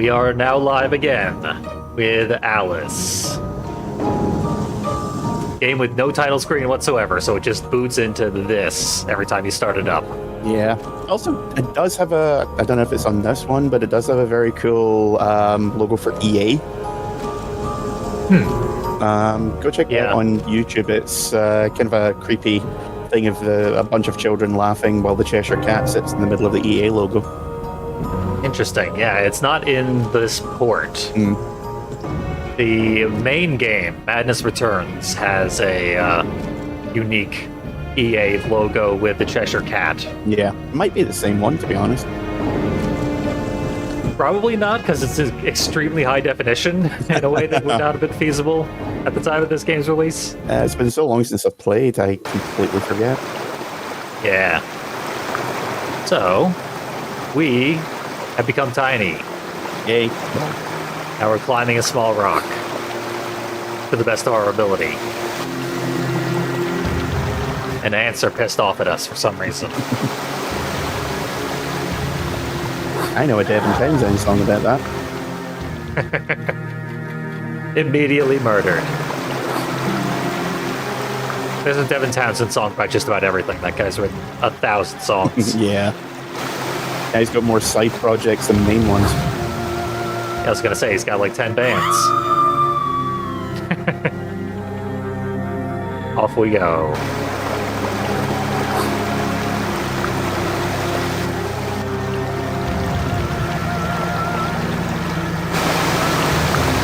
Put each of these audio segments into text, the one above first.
We are now live again with Alice. Game with no title screen whatsoever, so it just boots into this every time you start it up. Yeah. Also, it does have a, I don't know if it's on this one, but it does have a very cool logo for EA. Go check it out on YouTube. It's kind of a creepy thing of a bunch of children laughing while the Cheshire Cat sits in the middle of the EA logo. Interesting. Yeah, it's not in this port. The main game, Madness Returns, has a unique EA logo with the Cheshire Cat. Yeah, it might be the same one, to be honest. Probably not, because it's extremely high definition in a way that would not have been feasible at the time of this game's release. It's been so long since I've played, I completely forget. Yeah. So, we have become tiny. Yay. Now we're climbing a small rock to the best of our ability. And ants are pissed off at us for some reason. I know a Devin Townsend song about that. Immediately murdered. There's a Devin Townsend song about just about everything. That guy's written 1,000 songs. Yeah. He's got more side projects than main ones. I was gonna say, he's got like 10 bands. Off we go.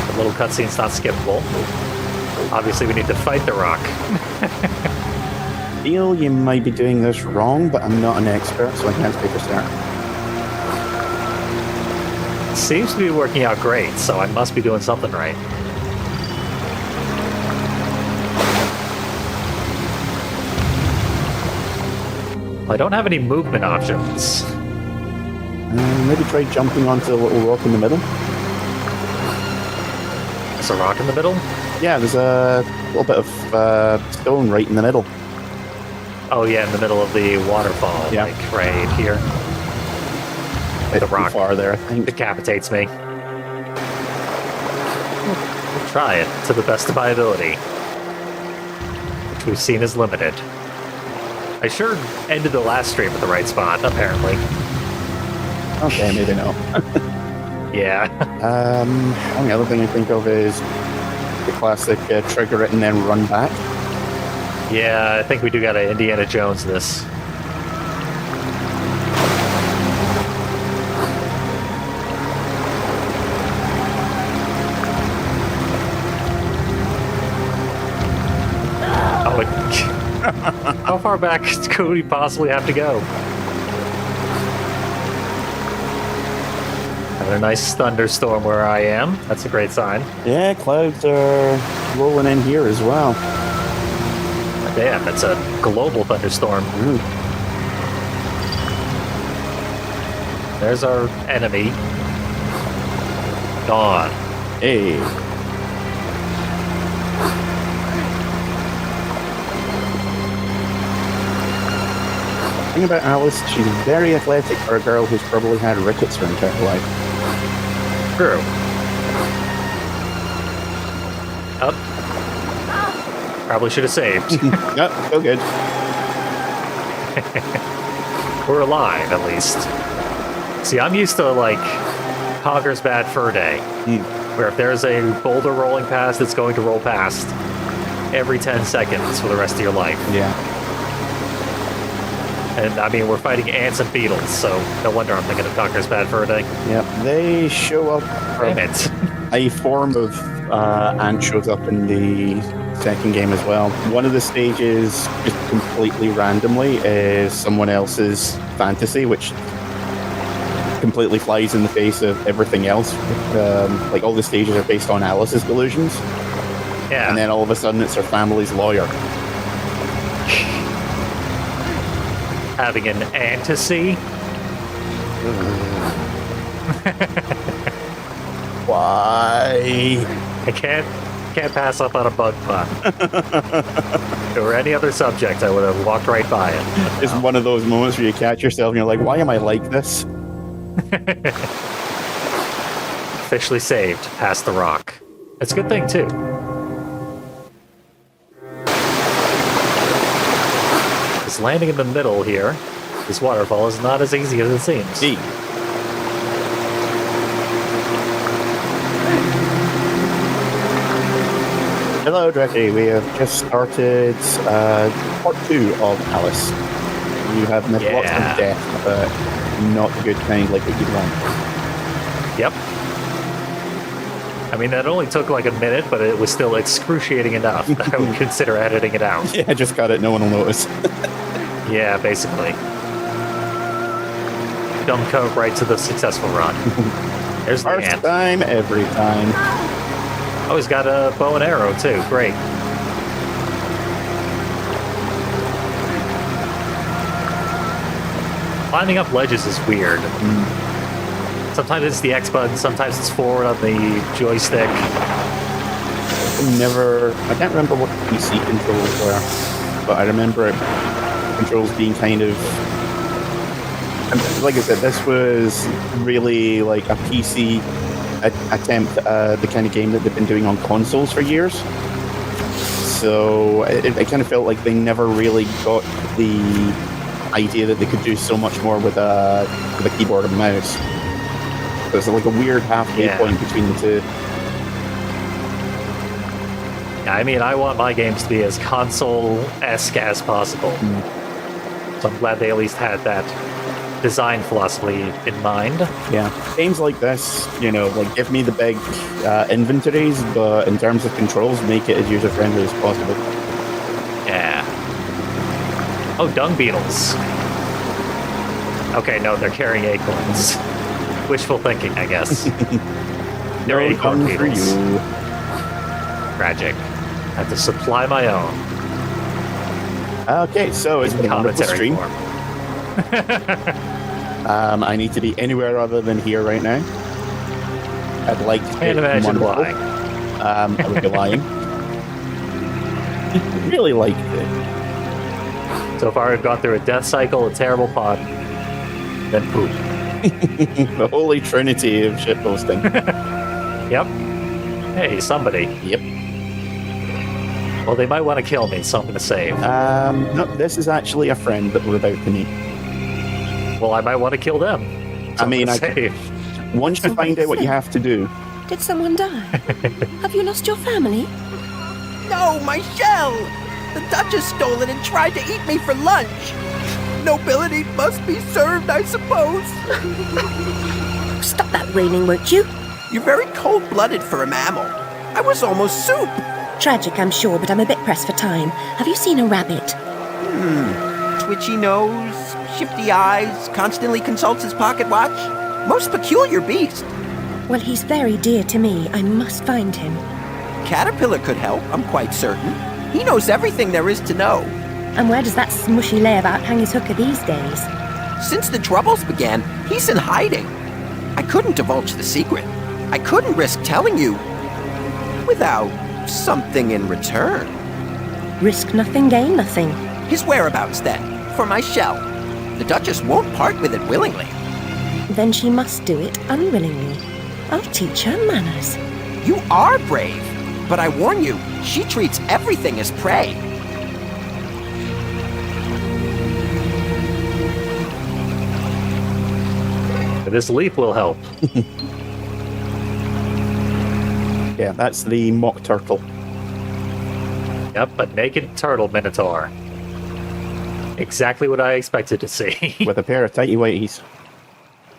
The little cutscene's not skippable. Obviously, we need to fight the rock. I feel you might be doing this wrong, but I'm not an expert, so I can't speak for certain. Seems to be working out great, so I must be doing something right. Well, I don't have any movement options. Maybe try jumping onto the little rock in the middle. There's a rock in the middle? Yeah, there's a little bit of stone right in the middle. Oh yeah, in the middle of the waterfall, yeah. Like right here. The rock far there, I think. Decapitates me. We'll try it to the best of my ability, which we've seen is limited. I sure ended the last stream at the right spot, apparently. Okay, maybe no. Yeah. Only other thing I think of is the classic trigger it and then run back. Yeah, I think we do got to Indiana Jones this. How far back could we possibly have to go? Having a nice thunderstorm where I am. That's a great sign. Yeah, clouds are rolling in here as well. Damn, it's a global thunderstorm. There's our enemy. Gone. Hey. The thing about Alice, she's very athletic for a girl who's probably had rickets her entire life. True. Up. Probably should have saved. Yep, so good. We're alive, at least. See, I'm used to, like, Conker's Bad Fur Day, where if there's a boulder rolling past, it's going to roll past every 10 seconds for the rest of your life. Yeah. And, I mean, we're fighting ants and beetles, so no wonder I'm thinking of Conker's Bad Fur Day. Yep, they show up... Damn it. A form of ant shows up in the second game as well. One of the stages, just completely randomly, is someone else's fantasy, which completely flies in the face of everything else. Like, all the stages are based on Alice's delusions. Yeah. And then all of a sudden it's her family's lawyer. Having an antasy? Why? I can't pass up on a bug pun. If it were any other subject, I would have walked right by it. It's one of those moments where you catch yourself and you're like, why am I like this? officially saved past the rock. It's a good thing, too. This landing in the middle here, this waterfall, is not as easy as it seems. Gee. Hello, Dredgy. We have just started part 2 of Alice. You have met lots of death, but not the good kind like what you'd want. Yep. I mean, that only took like a minute, but it was still excruciating enough that I would consider editing it out. Yeah, I just got it. No one will notice. Yeah, basically. Dumb coat right to the successful run. There's the First ant. time, every time. Oh, he's got a bow and arrow, too. Great. Climbing up ledges is weird. Sometimes it's the X button, sometimes it's forward on the joystick. I can't remember what the PC controls were, but I remember controls being kind of, and like I said, this was really like a PC attempt at the kind of game that they've been doing on consoles for years. So it kind of felt like they never really got the idea that they could do so much more with a keyboard and mouse. There's like a weird halfway point between the two. Yeah, I mean, I want my games to be as console-esque as possible. So I'm glad they at least had that design philosophy in mind. Yeah, games like this, like give me the big inventories, but in terms of controls, make it as user-friendly as possible. Yeah. Oh, dung beetles. Okay, no, they're carrying acorns. Wishful thinking, I guess. They're acorn beetles. Tragic. I have to supply my own. Okay, so it's been a wonderful stream. I need to be anywhere other than here right now. I'd like to. Can't imagine why. I would be lying. Really liked it. So far, I've gone through a death cycle, a terrible pot, then poop. The holy trinity of shitposting. Yep. Hey, somebody. Yep. Well, they might want to kill me, so I'm going to save. No, this is actually a friend that we're about to meet. Well, I might want to kill them. So once you find out what you have to do. Did someone die? Have you lost your family? No, my shell! The Duchess stole it and tried to eat me for lunch. Nobility must be served, I suppose. Stop that railing, won't you? You're very cold-blooded for a mammal. I was almost soup. Tragic, I'm sure, but I'm a bit pressed for time. Have you seen a rabbit? Twitchy nose, shifty eyes, constantly consults his pocket watch. Most peculiar beast. Well, he's very dear to me. I must find him. Caterpillar could help, I'm quite certain. He knows everything there is to know. And where does that smushy layabout hang his hooker these days? Since the troubles began, he's in hiding. I couldn't divulge the secret. I couldn't risk telling you without something in return. Risk nothing, gain nothing. His whereabouts, then, for my shell. The Duchess won't part with it willingly. Then she must do it unwillingly. I'll teach her manners. You are brave, but I warn you, she treats everything as prey. This leap will help. Yeah, that's the mock turtle. Yep, a naked turtle minotaur. Exactly what I expected to see. With a pair of tighty whities.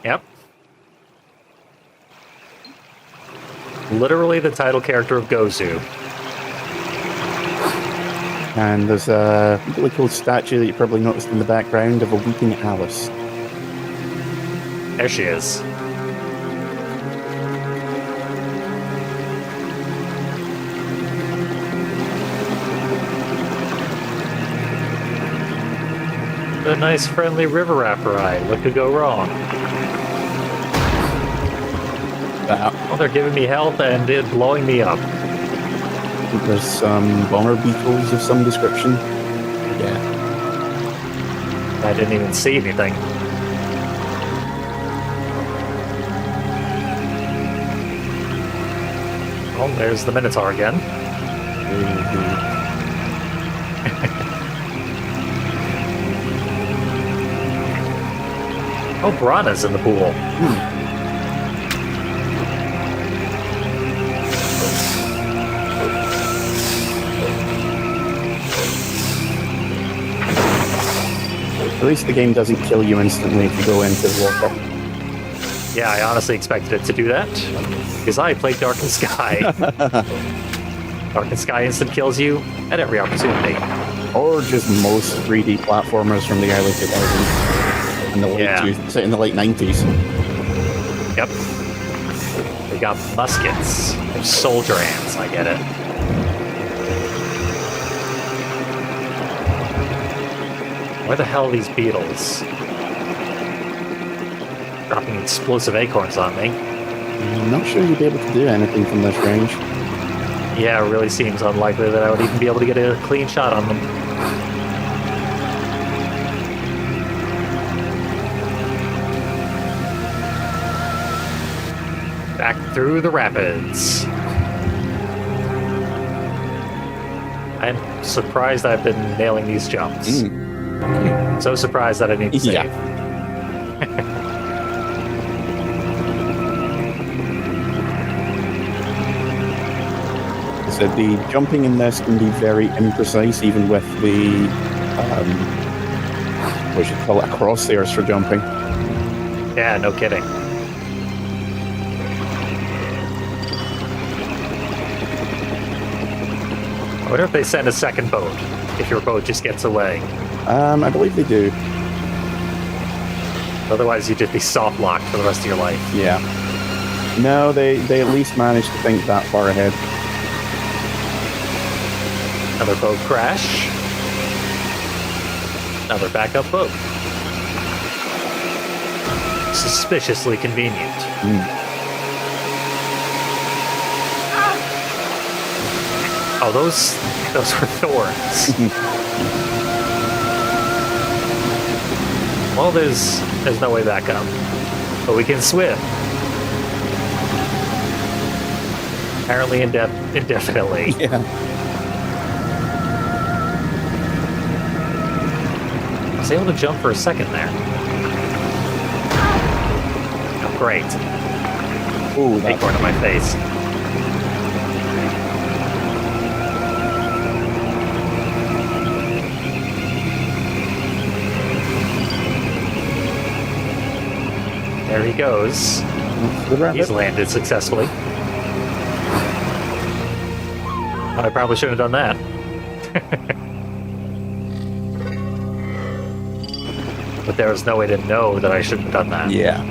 Yep. Literally the title character of Gozu. And there's a really cool statue that you probably noticed in the background of a weeping Alice. There she is. A nice friendly river raft ride. What could go wrong? Well, they're giving me health and blowing me up. There's some bomber beetles of some description. Yeah. I didn't even see anything. there's the Minotaur again. Oh, Piranha's in the pool. At least the game doesn't kill you instantly if you go into the water. Yeah, I honestly expected it to do that, because I played Darkened Sky. Darkened Sky instant kills you at every opportunity. Or just most 3D platformers from the early 2000s. In the late 90s. Yep. They got muskets. They're soldier ants, I get it. Where the hell are these beetles? Dropping explosive acorns on me. I'm not sure you'd be able to do anything from this range. Yeah, it really seems unlikely that I would even be able to get a clean shot on them. Back through the rapids. I'm surprised I've been nailing these jumps. So surprised that I need to save. Yeah. So the jumping in this can be very imprecise, even with the what should you call it, crosshairs for jumping. Yeah, no kidding. I wonder if they send a second boat, if your boat just gets away. I believe they do. Otherwise, you'd just be soft locked for the rest of your life. Yeah. No, they at least managed to think that far ahead. Another boat crash. Another backup boat. Suspiciously convenient. Oh, those were thorns. Well, there's no way back up, but we can swim. Apparently indefinitely. Yeah. I was able to jump for a second there. Oh, great. Ooh, Acorn in my face. There he goes. He's landed successfully. I probably shouldn't have done that. But there was no way to know that I shouldn't have done that. Yeah.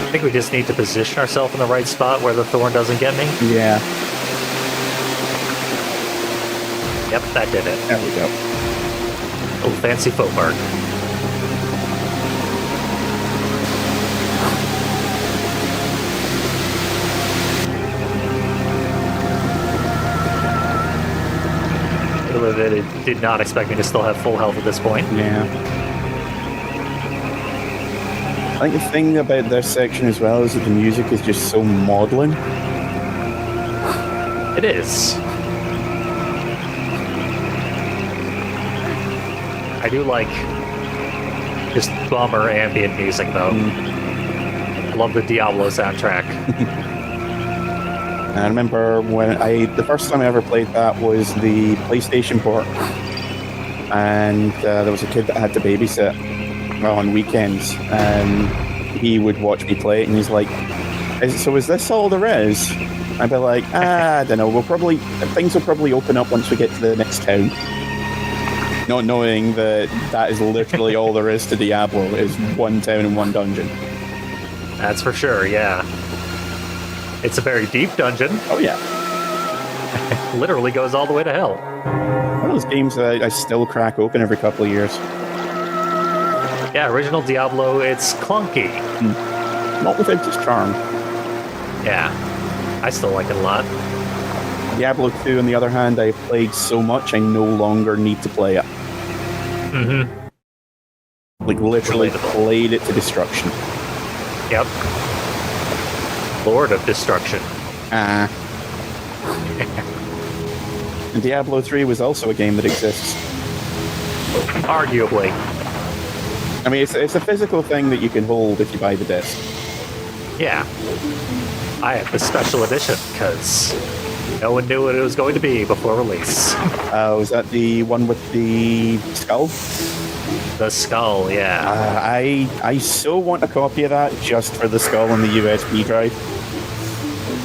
I think we just need to position ourselves in the right spot where the thorn doesn't get me. Yeah. Yep, that did it. There we go. Oh, fancy footwork. It did not expect me to still have full health at this point. Yeah. I think the thing about this section as well is that the music is just so maudlin. It is. I do like just bummer ambient music, though. I love the Diablo soundtrack. I remember when the first time I ever played that was the PlayStation port, and there was a kid that I had to babysit on weekends, and he would watch me play it, and he's like, is this all there is? I'd be like, I don't know, things will probably open up once we get to the next town. Not knowing that is literally all there is to Diablo, is one town and one dungeon. That's for sure, yeah. It's a very deep dungeon. Oh, yeah. Literally goes all the way to hell. One of those games that I still crack open every couple of years. Yeah, original Diablo, it's clunky. Not without its charm. Yeah, I still like it a lot. Diablo 2, on the other hand, I've played so much I no longer need to play it. Mm-hmm. Like, literally Relatable. played it to destruction. Yep. Lord of Destruction. And Diablo 3 was also a game that exists. Arguably. I mean, it's a physical thing that you can hold if you buy the disc. Yeah. I have the special edition because no one knew what it was going to be before release. Was that the one with the skull? The skull, yeah. I so want a copy of that just for the skull and the USB drive.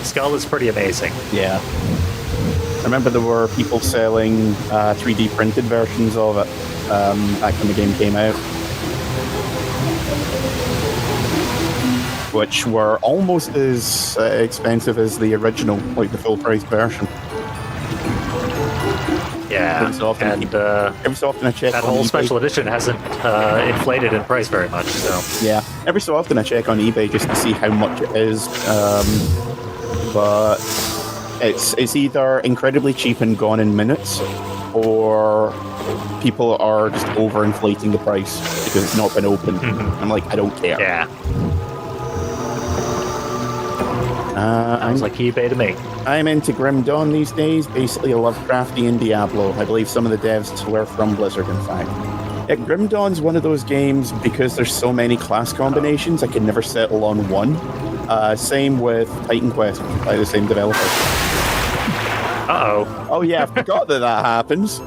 Skull is pretty amazing. Yeah. I remember there were people selling 3D printed versions of it back when the game came out, which were almost as expensive as the original, like the full price version. Yeah, Every so often, and every so often I check that on whole eBay. special edition hasn't inflated in price very much, so... Yeah, every so often I check on eBay just to see how much it is, but it's either incredibly cheap and gone in minutes, or people are just overinflating the price because it's not been opened. I'm like, I don't care. Yeah, I'm sounds like eBay to me. I'm into Grim Dawn these days, basically a Lovecraftian Diablo. I believe some of the devs were from Blizzard, in fact. Yeah, Grim Dawn's one of those games, because there's so many class combinations, I can never settle on one. Same with Titan Quest by the same developer. Uh-oh. Oh yeah, I forgot that happens.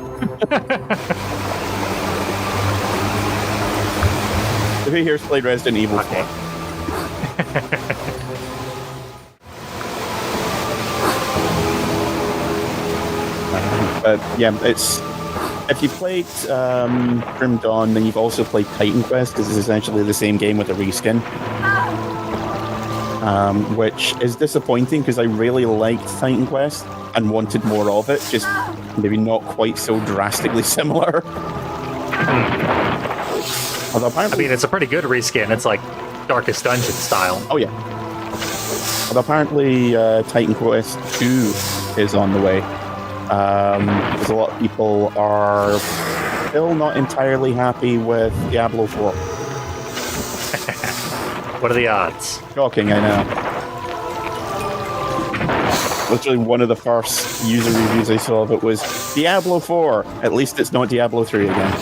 Who here's played Resident Evil 4? Okay. But yeah, it's if you played Grim Dawn, then you've also played Titan Quest, because it's essentially the same game with a reskin. Which is disappointing because I really liked Titan Quest and wanted more of it, just maybe not quite so drastically similar. Although I apparently, mean, it's a pretty good reskin. It's like Darkest Dungeon style. oh yeah. Although apparently Titan Quest 2 is on the way. Because a lot of people are still not entirely happy with Diablo 4. What are the odds? Shocking, I know. Literally one of the first user reviews I saw of it was Diablo 4. At least it's not Diablo 3 again.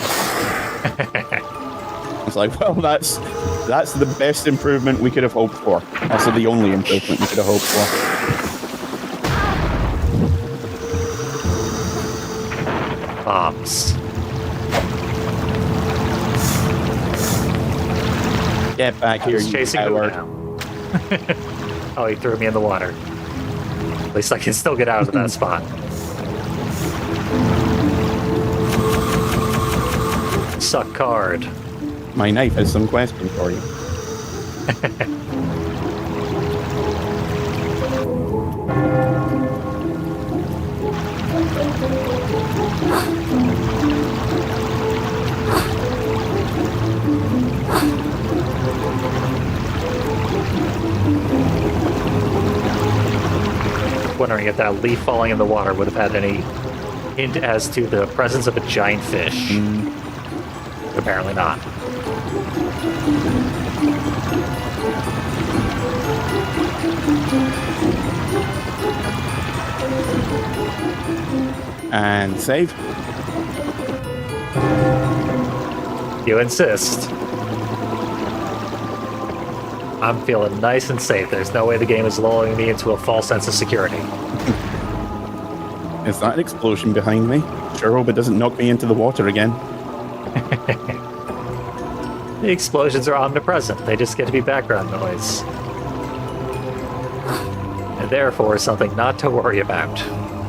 It's like, well, that's the best improvement we could have hoped for. Also the only improvement we could have hoped for. Bombs. Get back here, He's you chasing me coward. now. Oh, he threw me in the water. At least I can still get out of that spot. Suck card. My knife has some question for you. Wondering if that leaf falling in the water would have had any hint as to the presence of a giant fish. Apparently not. And save. You insist. I'm feeling nice and safe. There's no way the game is lulling me into a false sense of security. Is that an explosion behind me? Sure hope it doesn't knock me into the water again. The explosions are omnipresent. They just get to be background noise. And therefore, something not to worry about.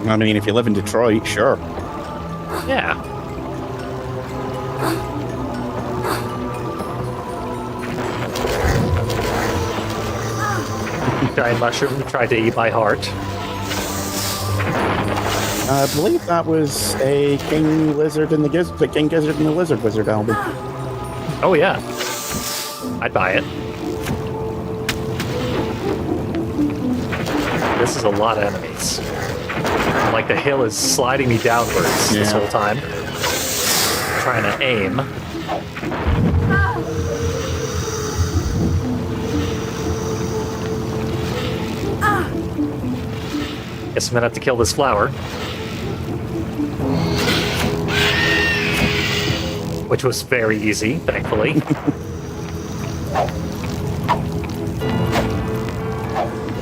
I mean, if you live in Detroit, sure. Yeah. Giant mushroom tried to eat my heart. I believe that was a King Gizzard and the Lizard Wizard album. Oh yeah. I'd buy it. This is a lot of enemies. Like the hill is sliding me downwards this Yeah. whole time. Trying to aim. Guess I'm gonna have to kill this flower. Which was very easy, thankfully. Get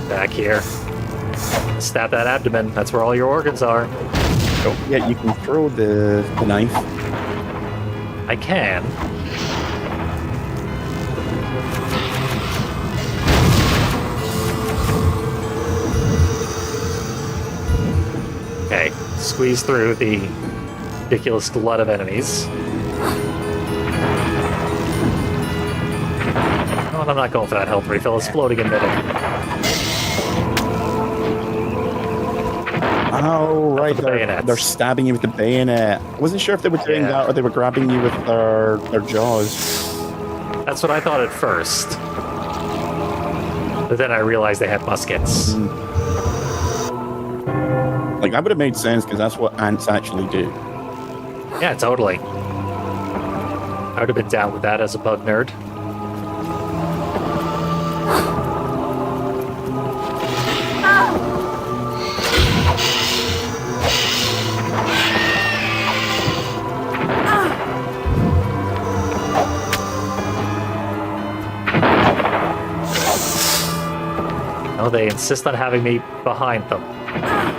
back here. Stab that abdomen. That's where all your organs are. Oh, yeah, you can throw the knife. I can. Okay, squeeze through the ridiculous glut of enemies. Oh, and I'm not going for that health refill. It's floating in middle. Oh, right. the bayonets. They're stabbing you with the bayonet. I wasn't sure if they were doing that or they were grabbing you with their jaws. That's what I thought at first. But then I realized they had muskets. Like, that would have made sense because that's what ants actually do. Yeah, totally. I would have been down with that as a bug nerd. Oh, they insist on having me behind them.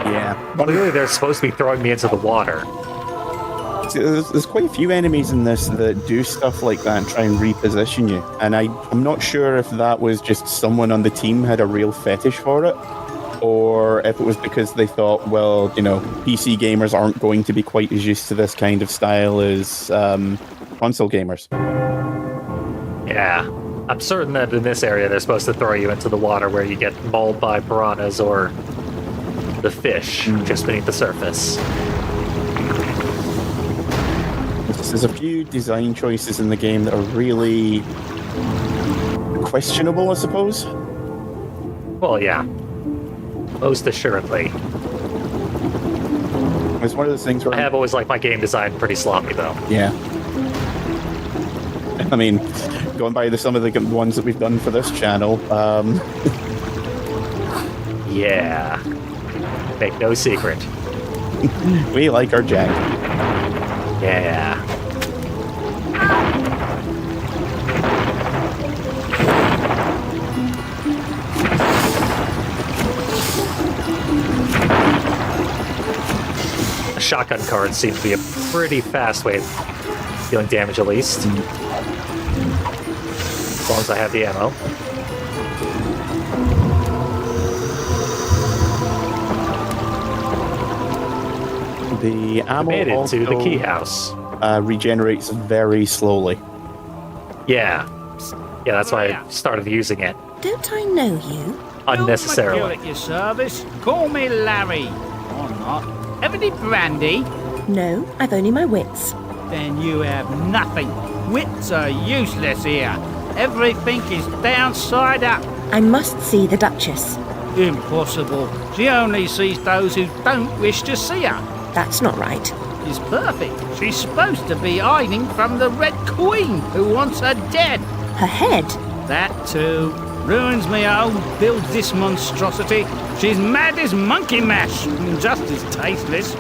Yeah. But really, they're supposed to be throwing me into the water. See, there's quite a few enemies in this that do stuff like that and try and reposition you. And I'm not sure if that was just someone on the team had a real fetish for it, or if it was because they thought, well, you know, PC gamers aren't going to be quite as used to this kind of style as console gamers. Yeah. I'm certain that in this area they're supposed to throw you into the water where you get mauled by piranhas or the fish just beneath the surface. There's a few design choices in the game that are really questionable, I suppose. Well, yeah. Most assuredly. It's one of those things where I have always liked my game design pretty sloppy, though. Yeah. I mean, going by some of the ones that we've done for this channel, Yeah. Make no secret. we like our Jag. Yeah. A shotgun card seems to be a pretty fast way of dealing damage, at least. As long as I have the ammo. The I ammo made it also, to the key house. regenerates very slowly. Yeah. Yeah, that's why I started using it Don't I know you? unnecessarily. at your service. Call me Larry. Or not. Have any brandy? No, I've only my wits. Then you have nothing. Wits are useless here. Everything is downside up. I must see the Duchess. Impossible. She only sees those who don't wish to see her. That's not right. She's perfect. She's supposed to be hiding from the Red Queen, who wants her dead. Her head? That too. Ruins me home, builds this monstrosity. She's mad as monkey mash, and just as tasteless.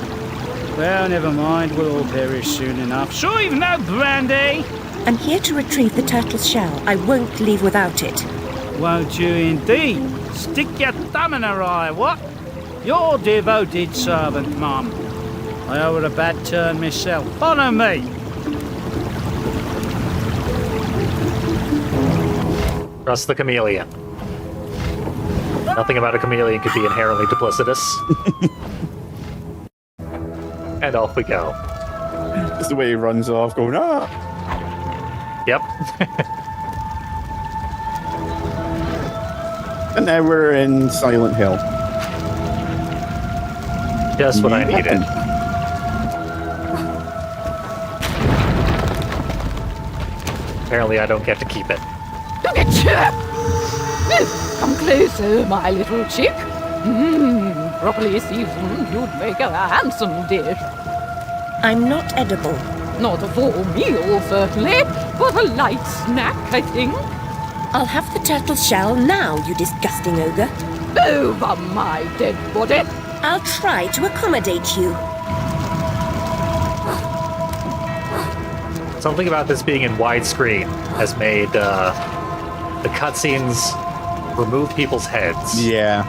Well, never mind, we'll all perish soon enough. Sure you've no brandy? I'm here to retrieve the turtle's shell. I won't leave without it. Won't you indeed? Stick your thumb in her eye, what? Your devoted servant, Mum. I owe her a bad turn myself. Follow me. Trust the chameleon. Nothing about a chameleon could be inherently duplicitous. And off we go. Just the way he runs off, going, ah! Yep. And now we're in Silent Hill. Just what I needed. Apparently I don't get to keep it. Come closer, my little chick. Properly seasoned, you'd make a handsome dish. I'm not edible. Not a full meal, certainly, but a light snack, I think. I'll have the turtle's shell now, you disgusting ogre. Over my dead body. I'll try to accommodate you. Something about this being in widescreen has made the cutscenes remove people's heads. Yeah.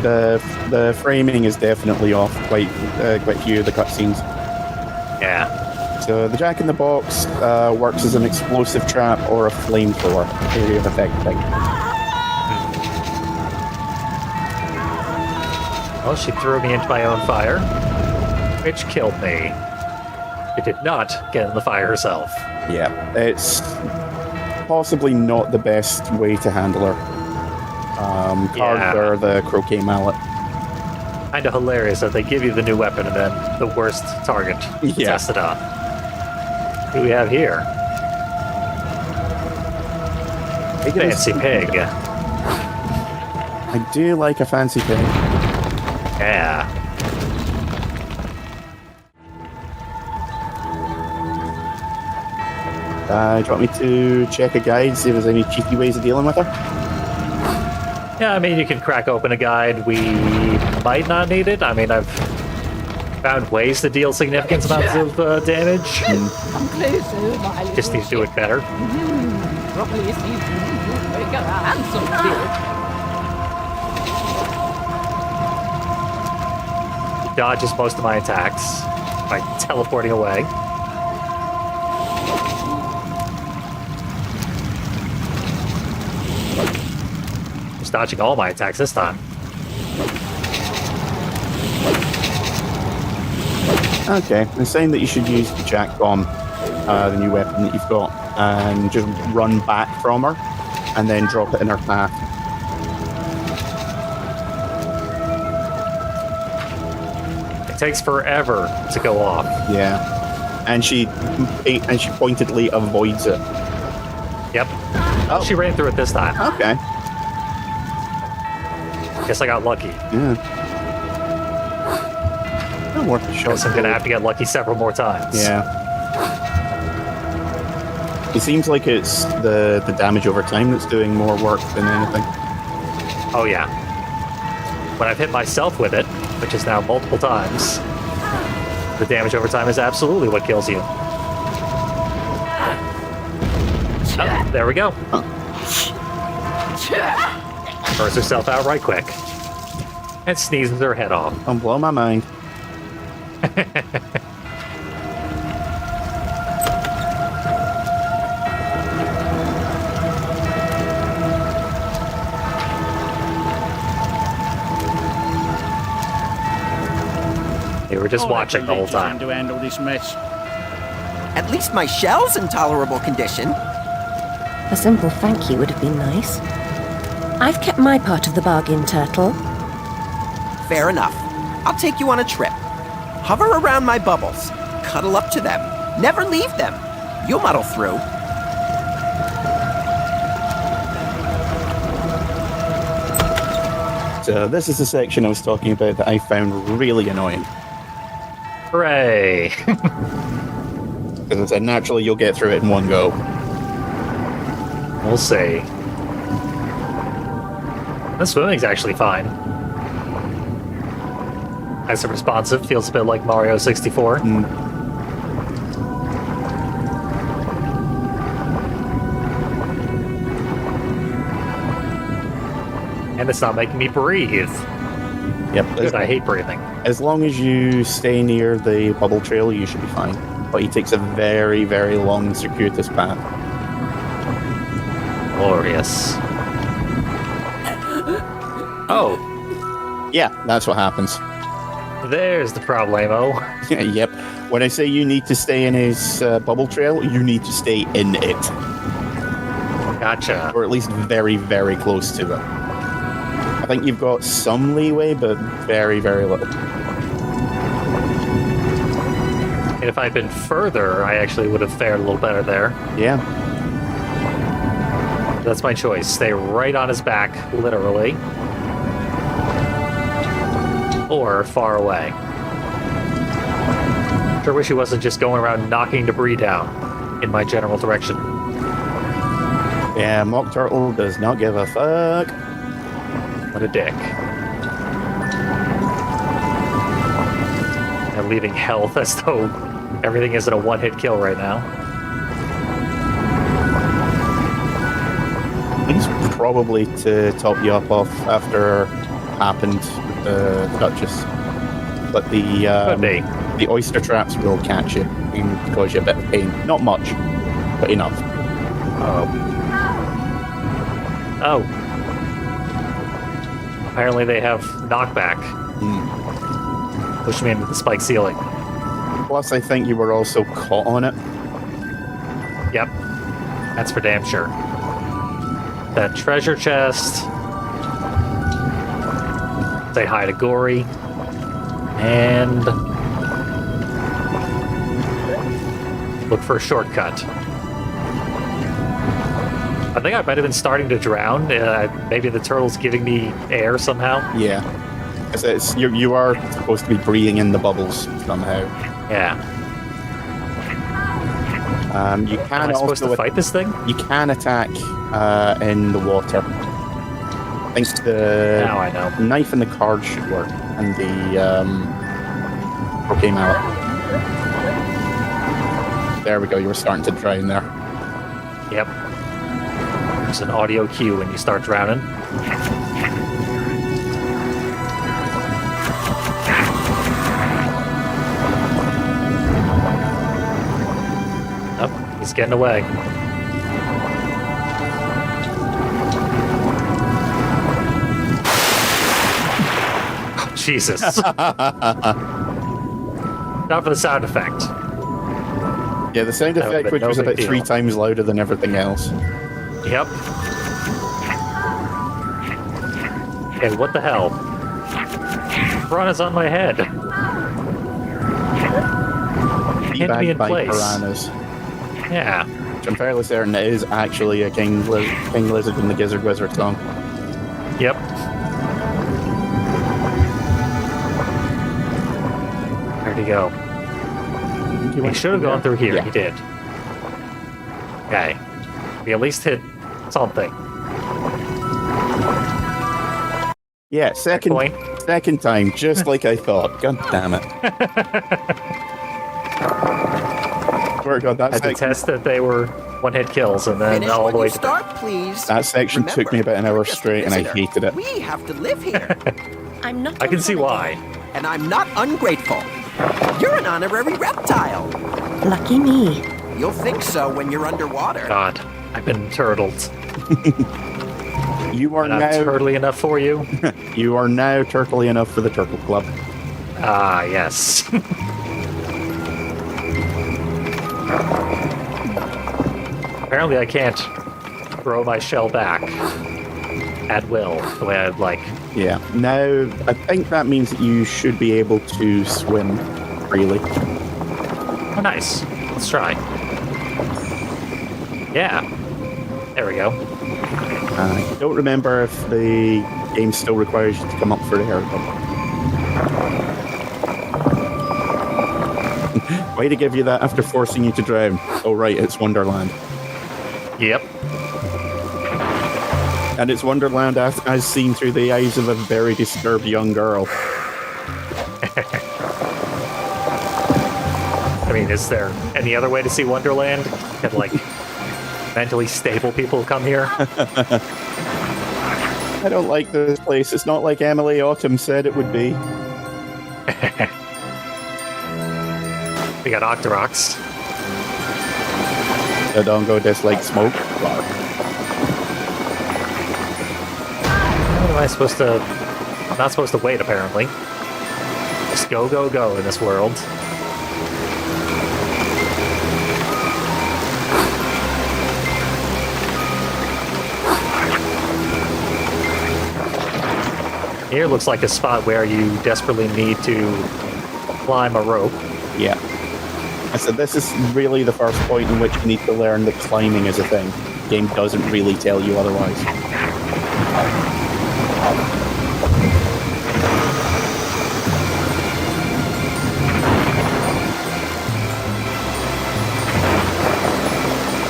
The framing is definitely off quite a few of the cutscenes. Yeah. So the Jack in the Box works as an explosive trap or a flamethrower area of effect thing. Well, she threw me into my own fire, which killed me. It did not get in the fire herself. Yeah, it's possibly not the best way to handle her. Carved her the croquet mallet. Kind of hilarious that they give you the new weapon and then the worst target to Yeah. test it on. Who do we have here? Fancy pig. I do like a fancy pig. Yeah. Do you want me to check a guide, see if there's any cheeky ways of dealing with her? Yeah, I mean, you can crack open a guide. We might not need it. I mean, I've found ways to deal significant amounts of damage. Come closer, my little Just need to do it better. Properly seasoned, you'd make a handsome kid. Dodges most of my attacks by teleporting away. Just dodging all my attacks this time. Okay, they're saying that you should use the Jack Bomb, the new weapon that you've got, and just run back from her, and then drop it in her path. It takes forever to go off. Yeah, and she pointedly avoids it. Yep. Oh, she ran through it this time. Okay. Guess I got lucky. Yeah. Not worth a shot. Guess I'm gonna have to get lucky several more times. Yeah. It seems like it's the damage over time that's doing more work than anything. Oh yeah. When I've hit myself with it, which is now multiple times, the damage over time is absolutely what kills you. Oh, there we go. Burns herself out right quick. And sneezes her head off. Don't blow my mind. They were just I'll have watching to the whole lead you in time. to handle this mess. At least my shell's in tolerable condition. A simple thank you would have been nice. I've kept my part of the bargain, Turtle. Fair enough. I'll take you on a trip. Hover around my bubbles. Cuddle up to them. Never leave them. You'll muddle through. So this is the section I was talking about that I found really annoying. Hooray! Because I said naturally you'll get through it in one go. We'll see. The swimming's actually fine. Nice and responsive. Feels a bit like Mario 64. And it's not making me breathe. Yep. Because I hate breathing. As long as you stay near the bubble trail, you should be fine. But he takes a very, very long, circuitous path. Glorious. Oh, Yeah, that's what happens. there's the problemo. Yep. When I say you need to stay in his bubble trail, you need to stay in it. Gotcha. Or at least very, very close to it. I think you've got some leeway, but very, very little. And if I'd been further, I actually would have fared a little better there. Yeah. That's my choice. Stay right on his back, literally. Or far away. Sure wish he wasn't just going around knocking debris down in my general direction. Yeah, Mock Turtle does not give a fuck. What a dick. leaving health as though everything isn't a one-hit kill right now. He's probably to top you up off after happened with the Duchess. But Could be. the oyster traps will catch you and cause you a bit of pain. Not much, but enough. Oh. Apparently they have knockback. Push me into the spike ceiling. Plus, I think you were also caught on it. Yep. That's for damn sure. That treasure chest. Say hi to Gory. And look for a shortcut. I think I might have been starting to drown. Maybe the turtle's giving me air somehow. Yeah. You are supposed to be breathing in the bubbles somehow. Yeah. You can Am I supposed also to fight this thing? You can attack in the water. I think the Now I know. knife and the card should work, and the okay mallet. There we go. You were starting to drown there. Yep. There's an audio cue when you start drowning. Oh, he's getting away. Oh, Jesus. Not for the sound effect. Yeah, the sound That would've effect, been which no was big about deal. 3 times louder than everything else. Yep. Okay, what the hell? Piranha's on my head. Hit me in Teabagged by place. piranhas. Yeah. Which I'm fairly certain it is actually a King Lizard in the Gizzard Wizard song. Yep. Where'd he go? He should have gone through here. Yeah. He did. Okay. We at least hit something. Yeah, second Point. time, just like I thought. God damn it. Swear to God, that Had to section, test that they were one-hit kills, and then Finish all when the way you to start, please. that section Remember, took me about an hour you're just a straight, and I visitor. hated it. We have to live here, I'm not. I on can see holiday. why. and I'm not ungrateful. You're an honorary reptile. Lucky me. You'll think so when you're underwater. God, I've been turtled. You are Not now turtly enough for you? you are now turtly enough for the Turtle Club. Ah, yes. Apparently I can't throw my shell back at will, the way I'd like. Yeah. Now I think that means that you should be able to swim freely. Oh, nice. Let's try. Yeah. There we go. I don't remember if the game still requires you to come up for the haircut. Way to give you that after forcing you to drown. Oh right, it's Wonderland. Yep. And it's Wonderland as seen through the eyes of a very disturbed young girl. I mean, is there any other way to see Wonderland? Can, like, mentally stable people come here? I don't like this place. It's not like Emily Autumn said it would be. We got Octoroks. I don't go dislike smoke. What am I supposed to... I'm not supposed to wait, apparently. Just go, go, go in this world. Here looks like a spot where you desperately need to climb a rope. Yeah. I said this is really the first point in which you need to learn that climbing is a thing. The game doesn't really tell you otherwise.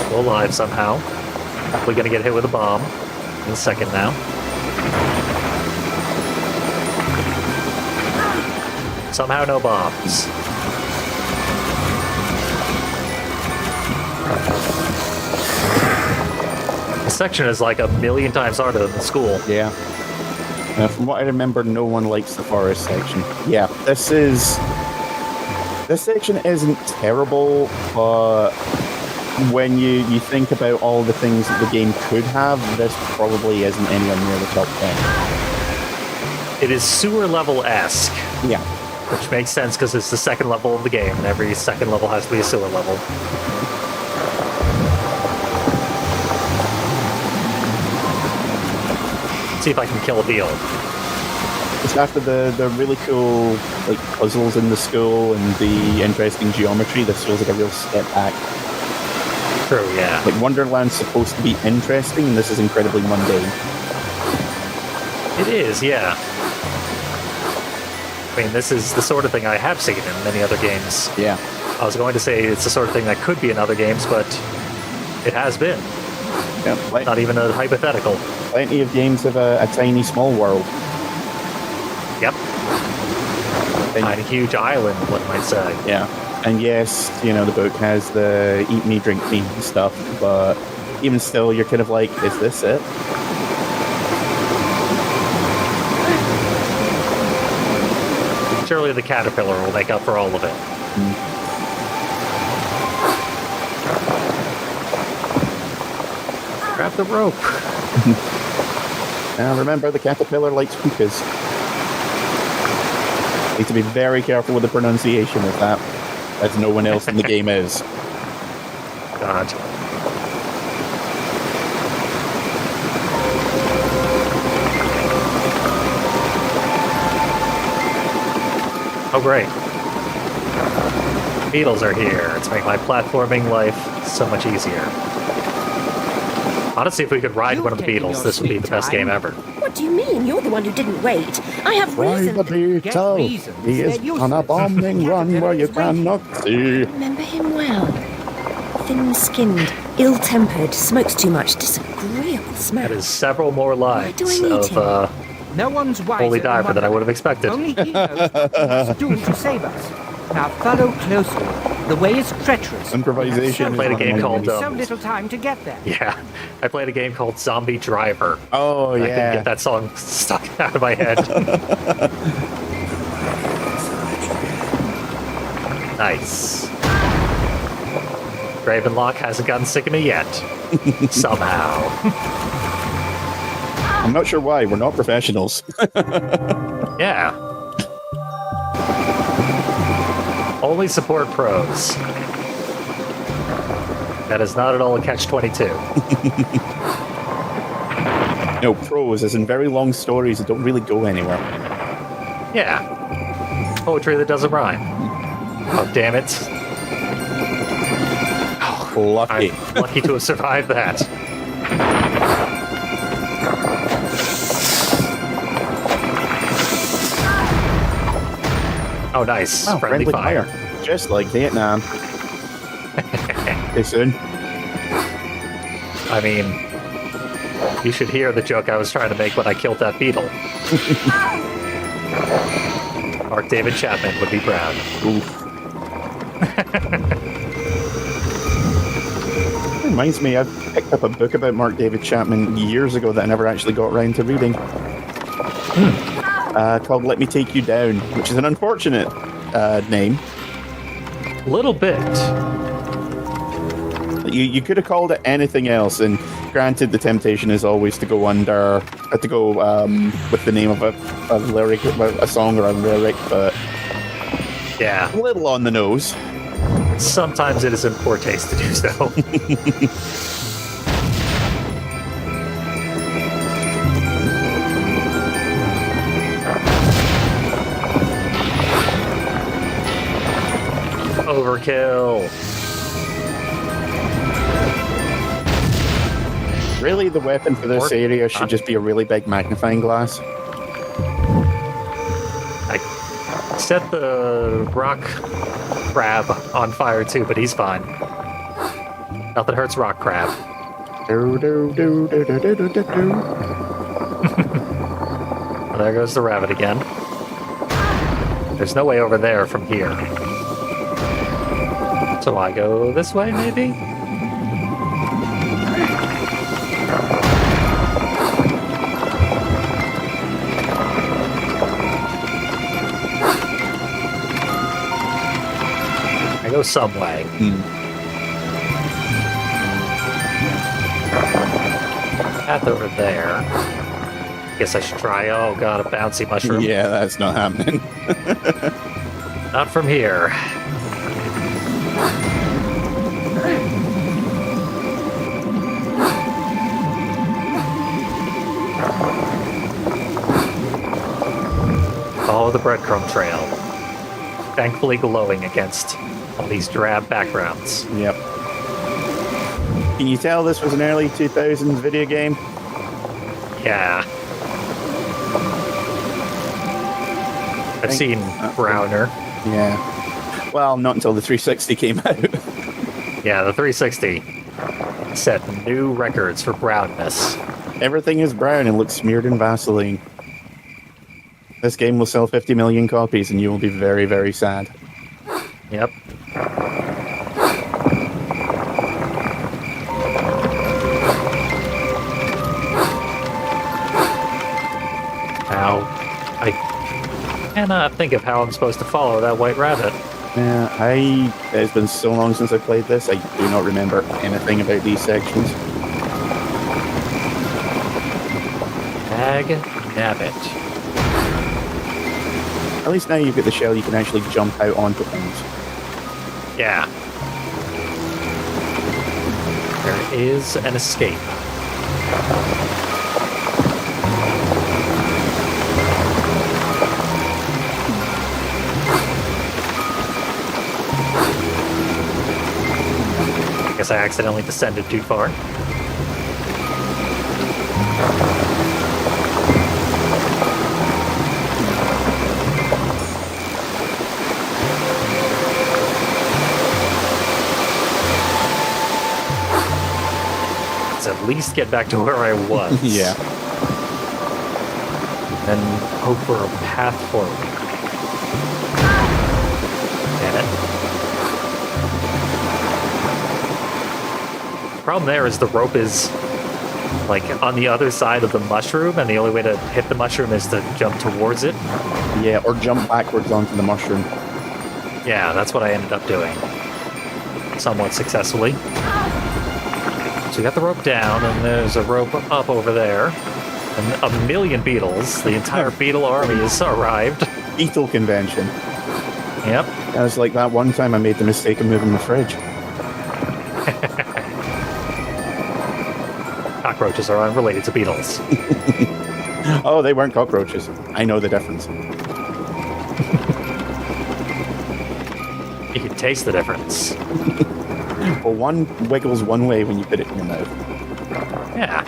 Still alive somehow. Probably gonna get hit with a bomb in a second now. Somehow no bombs. This section is like a million times harder than the school. Yeah. From what I remember, no one likes the forest section. Yeah, this section isn't terrible, but when you think about all the things that the game could have, this probably isn't anywhere near the top 10. It is sewer level-esque, Yeah. which makes sense because it's the second level of the game, and every second level has to be a sewer level. See if I can kill a beetle. It's after the really cool like puzzles in the school and the interesting geometry. This feels like a real step back. True, yeah. Like Wonderland's supposed to be interesting, and this is incredibly mundane. It is, yeah. I mean, this is the sort of thing I have seen in many other games. Yeah. I was going to say it's the sort of thing that could be in other games, but it has been. Yeah. Not even a hypothetical. Plenty of games have a tiny, small world. Yep. And- Tiny, huge island, one might say. Yeah. And yes, the book has the eat me, drink me stuff, but even still, you're kind of like, is this it? Surely the caterpillar will make up for all of it. Grab the rope. Now remember, the caterpillar likes hookahs. Need to be very careful with the pronunciation of that, as no one else in the game is. God. Oh, great. Beetles are here to make my platforming life so much easier. Honestly, if we could ride one of the Beetles, this would be the best game ever. What do you mean? You're the one who didn't wait. I have reason. Beetle. reasons. He is on a bombing run where you cannot see. Remember him well. Thin-skinned, ill-tempered, smokes too much, disagreeable smell. That is several more lives do I need of No one's wiser Holy Diver than I would have expected. Only he knows what he must do to save us. Now follow closely. The way is treacherous. Improvisation. I played a game called so little time to get there. Yeah, I played a game called Zombie Driver. Oh, I couldn't yeah. get that song stuck out of my head. Nice. Ravenlock hasn't gotten sick of me yet. Somehow. I'm not sure why. We're not professionals. Yeah. Only support pros. That is not at all a catch-22. No, prose, as in very long stories that don't really go anywhere. Yeah. Poetry that doesn't rhyme. Oh, damn it. Lucky. I'm lucky to have survived that. Oh, nice. Oh, friendly fire. Just like Vietnam. Too soon. I mean, you should hear the joke I was trying to make when I killed that beetle. Mark David Chapman would be proud. Oof. Reminds me, I picked up a book about Mark David Chapman years ago that I never actually got around to reading. Called Let Me Take You Down, which is an unfortunate name. Little bit. You could have called it anything else, and granted, the temptation is always to go with the name of a lyric, a song or a lyric, but Yeah. a little on the nose. Sometimes it is in poor taste to do so. Overkill. Really, the weapon for this area should just be a really big magnifying glass. I set the rock crab on fire too, but he's fine. Nothing hurts rock crab. Do, do, do, do, do, do, do, do. Well, there goes the rabbit again. There's no way over there from here. So I go this way, maybe? go some way. Path over there. Guess I should try. Oh god, a bouncy mushroom. Yeah, that's not happening. Not from here. Follow the breadcrumb trail. Thankfully glowing against all these drab backgrounds. Yep. Can you tell this was an early 2000s video game? Yeah. I've seen browner. Yeah. Well, not until the 360 came out. Yeah, the 360 set new records for brownness. Everything is brown and looks smeared in Vaseline. This game will sell 50 million copies and you will be very, very sad. Yep. Now, I cannot think of how I'm supposed to follow that white rabbit. Yeah, it's been so long since I played this, I do not remember anything about these sections. Dag nabbit. At least now you've got the shell, you can actually jump out onto things. Yeah. There is an escape. Guess I accidentally descended too far. Let's at least get back to where I was. Yeah. And hope for a path forward. Damn it. Problem there is the rope is like on the other side of the mushroom, and the only way to hit the mushroom is to jump towards it. Yeah, or jump backwards onto the mushroom. Yeah, that's what I ended up doing. Somewhat successfully. So we got the rope down, and there's a rope up over there. And a million beetles. The entire beetle army has arrived. Beetle convention. Yep. It was like that one time I made the mistake of moving the fridge. Cockroaches are unrelated to beetles. Oh, they weren't cockroaches. I know the difference. You can taste the difference. Well, one wiggles one way when you put it in your mouth. Yeah.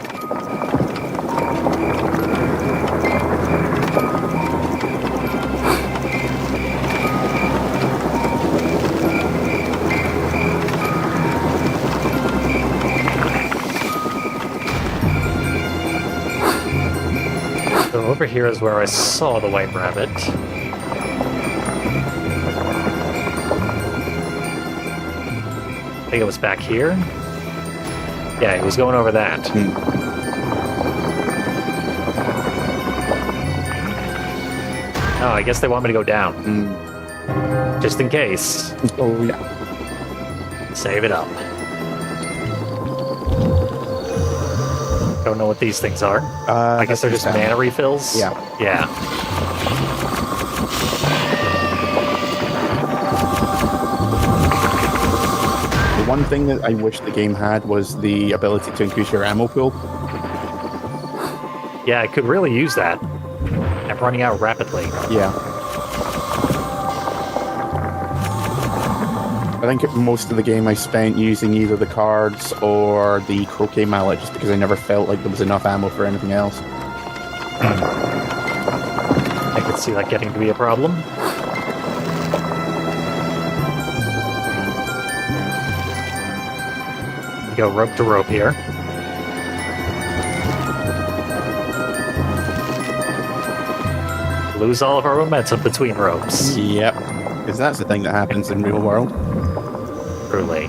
So over here is where I saw the white rabbit. I think it was back here. Yeah, he was going over that. Oh, I guess they want me to go down. Just in case. Oh, yeah. Save it up. Don't know what these things are. I guess they're just mana refills? Yeah. Yeah. The one thing that I wish the game had was the ability to increase your ammo pool. Yeah, I could really use that. I'm running out rapidly. Yeah. I think most of the game I spent using either the cards or the croquet mallet just because I never felt like there was enough ammo for anything else. I could see that getting to be a problem. Go rope to rope here. Lose all of our momentum between ropes. Yep. Because that's the thing that happens in real world. Truly.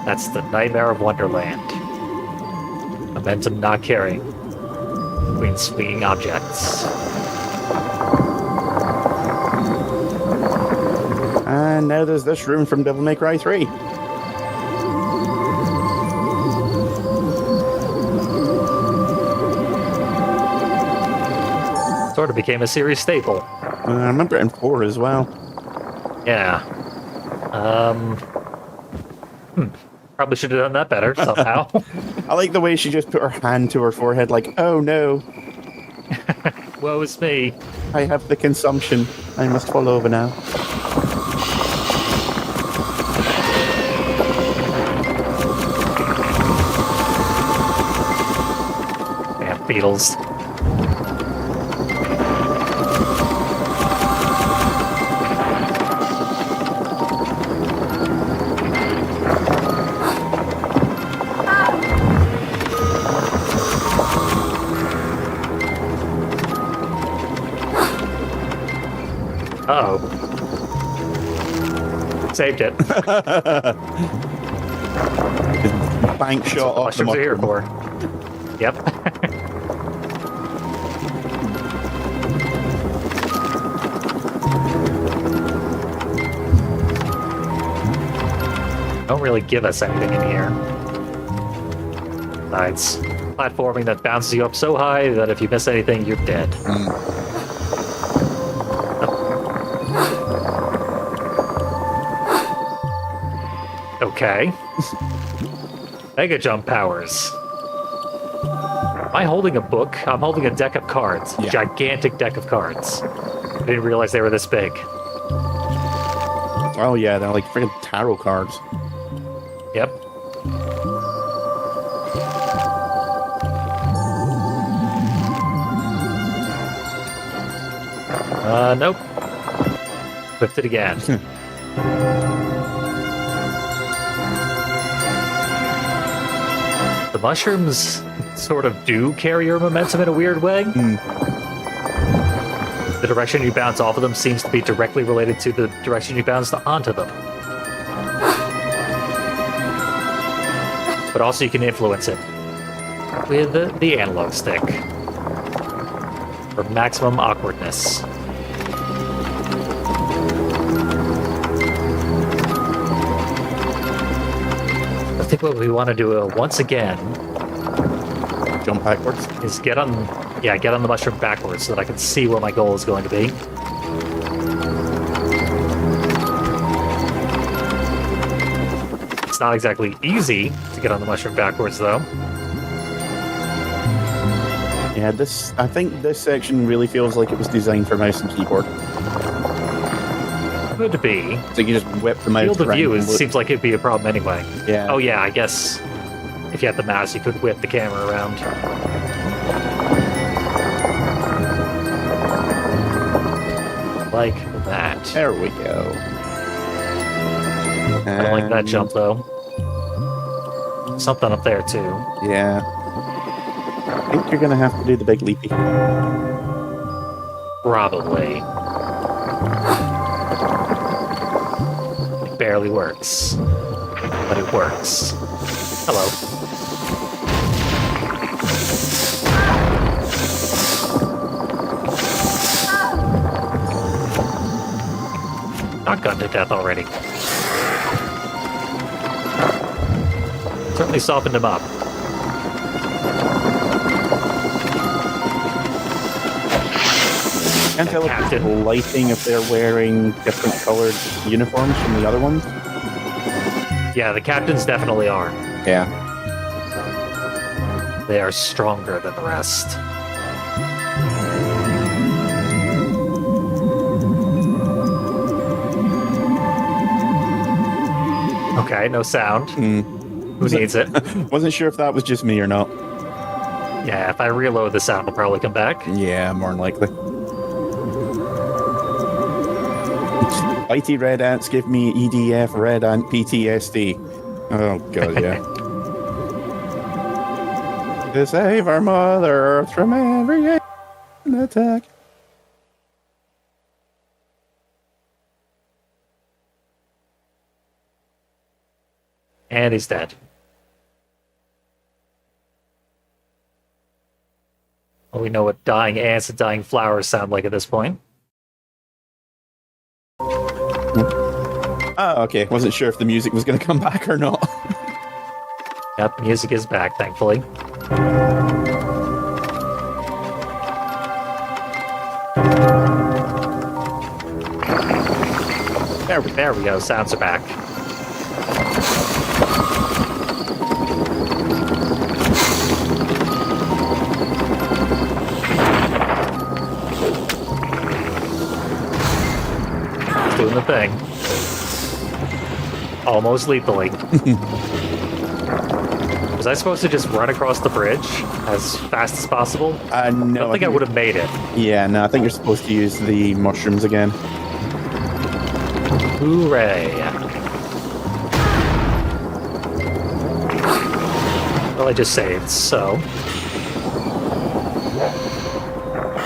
That's the nightmare of Wonderland. Momentum not carrying between swinging objects. And now there's this room from Devil May Cry 3. Sort of became a series staple. I remember it in 4 as well. Yeah. Probably should have done that better somehow. I like the way she just put her hand to her forehead like, oh no, Woe is me. I have the consumption. I must fall over now. Damn beetles. Uh-oh. Saved it. Bank shot off the Mushrooms are here mushroom. for. Yep. Don't really give us anything in here. Besides, platforming that bounces you up so high that if you miss anything, you're dead. Okay. Mega jump powers. Am I holding a book? I'm holding a deck of cards. Yeah. Gigantic deck of cards. I didn't realize they were this big. Oh yeah, they're like freaking tarot cards. Yep. Nope. Lift it again. The mushrooms sort of do carry your momentum in a weird way. The direction you bounce off of them seems to be directly related to the direction you bounce onto them. But also you can influence it with the analog stick for maximum awkwardness. I think what we want to do once again Jump backwards. is get on the mushroom backwards so that I can see where my goal is going to be. It's not exactly easy to get on the mushroom backwards, though. Yeah, I think this section really feels like it was designed for mouse and keyboard. Could be. So you just whip the mouse Field of around view and look. seems like it'd be a problem anyway. Yeah. Oh yeah, I guess if you had the mouse, you could whip the camera around. Like that. There we go. I don't like that And- jump though. Something up there too. Yeah. I think you're gonna have to do the big leapy. Probably. It barely works. But it works. Hello. Not gunned to death already. Certainly softened him up. Can't tell if Captain. it's lighting if they're wearing different colored uniforms from the other ones. Yeah, the captains definitely are. Yeah. They are stronger than the rest. Okay, no sound. Who needs it? Wasn't sure if that was just me or not. Yeah, if I reload, the sound will probably come back. Yeah, more than likely. IT red ants give me EDF red ant PTSD. Oh god, yeah. To save our mother Earth from every alien attack. And he's dead. Well, we know what dying ants and dying flowers sound like at this point. Oh, okay. Wasn't sure if the music was going to come back or not. Yep, music is back, thankfully. There we go, sounds are back. Doing the thing. Almost lethally. Was I supposed to just run across the bridge as fast as possible? No. I don't think I would have made it. Yeah, no, I think you're supposed to use the mushrooms again. Hooray. Well, I just saved, so...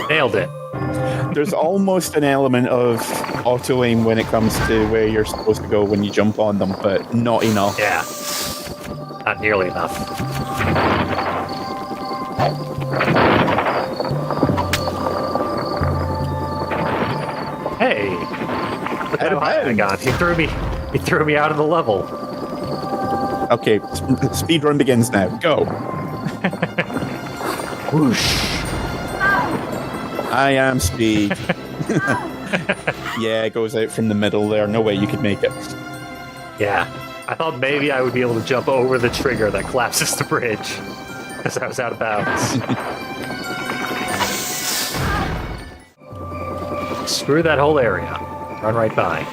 Nailed it. There's almost an element of auto-aim when it comes to where you're supposed to go when you jump on them, but not enough. Yeah. Not nearly enough. Hey! Look how high I got. He threw me out of the level. Okay, speed run begins now. Go. Whoosh. I am speed. Yeah, it goes out from the middle there. No way you could make it. Yeah. I thought maybe I would be able to jump over the trigger that collapses the bridge. Because I was out of bounds. Screw that whole area. Run right by.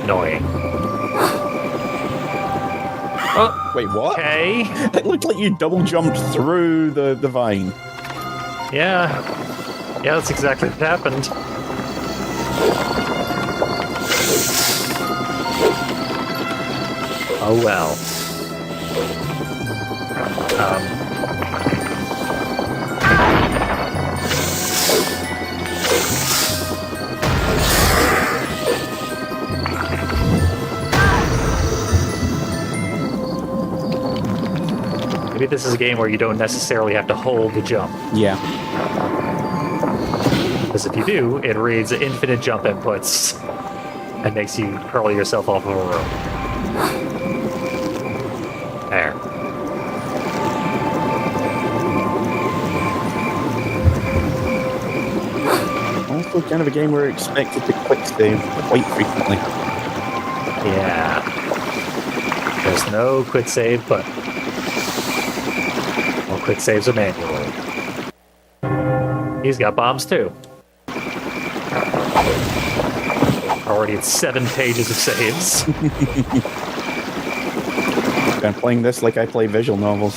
Annoying. Oh, Wait, what? okay. It looked like you double jumped through the vine. Yeah. Yeah, that's exactly what happened. Oh well. Maybe this is a game where you don't necessarily have to hold the jump. Yeah. Because if you do, it reads infinite jump inputs and makes you hurl yourself off of a rope. There. Also kind of a game where you're expected to quick save quite frequently. Yeah. There's no quick save, but all quick saves are manual. He's got bombs too. Already at 7 pages of saves. I'm playing this like I play visual novels.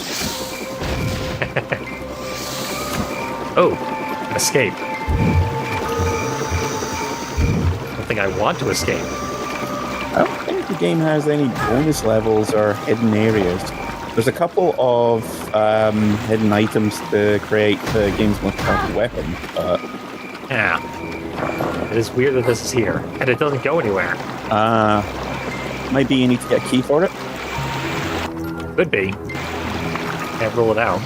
Oh, escape. I don't think I want to escape. I don't think the game has any bonus levels or hidden areas. There's a couple of hidden items to create the game's most powerful weapon, but... Yeah. It is weird that this is here, and it doesn't go anywhere. Maybe you need to get a key for it? Could be. Can't rule it out.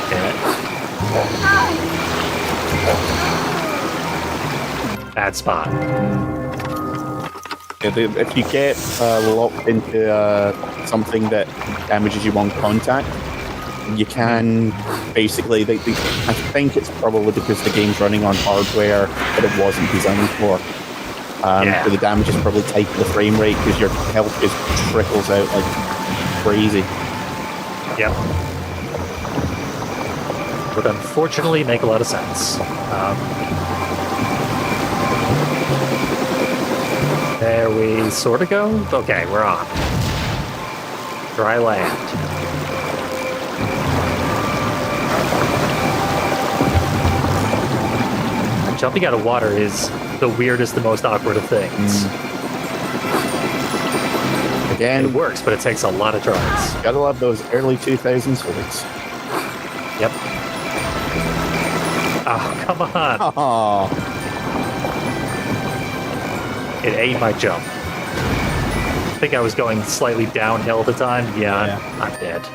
Damn it. Bad spot. If you get locked into something that damages you on contact, you can basically... I think it's probably because the game's running on hardware that it wasn't designed for. Yeah. So the damage is probably tied to the frame rate because your health just trickles out like crazy. Yep. Would unfortunately make a lot of sense. There we sort of go? Okay, we're on. Dry land. Jumping out of water is the weirdest and most awkward of things. Again, It works, but it takes a lot of tries. gotta love those early 2000s physics. Yep. Oh, come on. Oh, It ate my jump. I think I was going slightly downhill at the time. Yeah. I'm dead.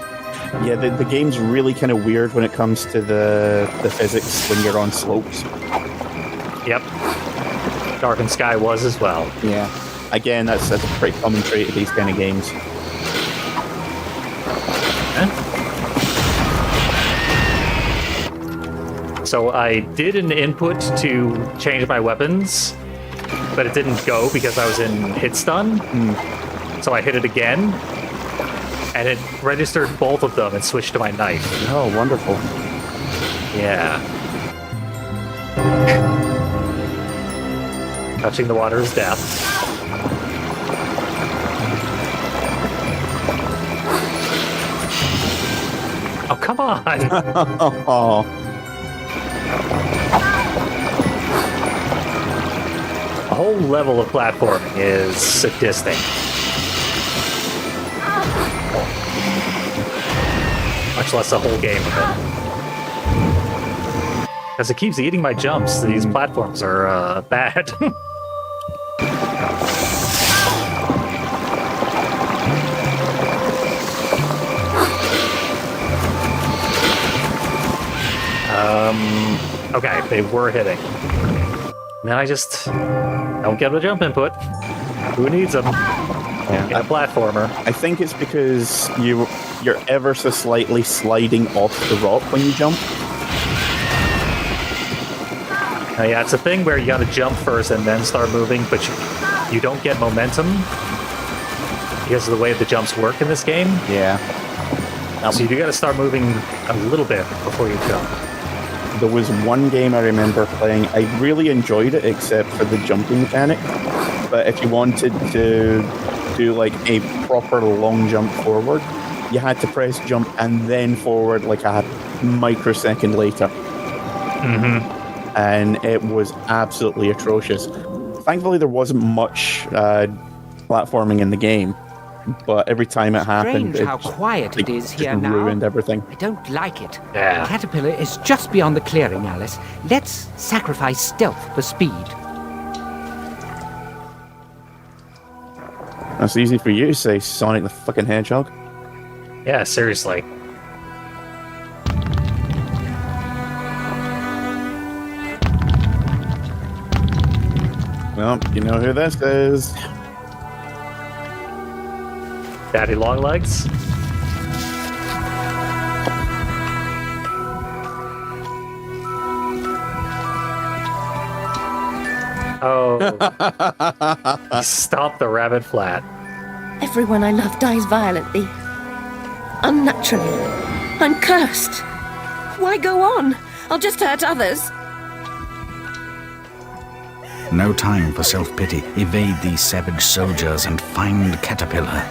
yeah, the game's really kind of weird when it comes to the physics when you're on slopes. Yep. Darkened Sky was as well. Yeah. Again, that's a pretty common trait of these kind of games. So I did an input to change my weapons, but it didn't go because I was in hit stun. So I hit it again, and it registered both of them and switched to my knife. Oh, wonderful. Yeah. Touching the water is death. Oh, come on! Oh. A whole level of platforming is sadistic. Much less a whole game of it. Because it keeps eating my jumps. These platforms are bad. Okay, they were hitting. And then I just don't get a jump input. Who needs them? Yeah. In a platformer. I think it's because you're ever so slightly sliding off the rock when you jump. Yeah, it's a thing where you gotta jump first and then start moving, but you don't get momentum because of the way the jumps work in this game. Yeah. So you do gotta start moving a little bit before you jump. There was one game I remember playing. I really enjoyed it, except for the jumping mechanic. But if you wanted to do like a proper long jump forward, you had to press jump and then forward like a microsecond later. Mm-hmm. And it was absolutely atrocious. Thankfully, there wasn't much platforming in the game, but every time it happened, Strange how quiet it is here now. Ruined everything. I don't like it. Yeah. The caterpillar is just beyond the clearing, Alice. Let's sacrifice stealth for speed. That's easy for you to say, Sonic the fucking Hedgehog. Yeah, seriously. Well, you know who this is. Daddy Longlegs. Oh. He stopped the rabbit flat. Everyone I love dies violently. Unnaturally. I'm cursed. Why go on? I'll just hurt others. No time for self-pity. Evade these savage soldiers and find Caterpillar.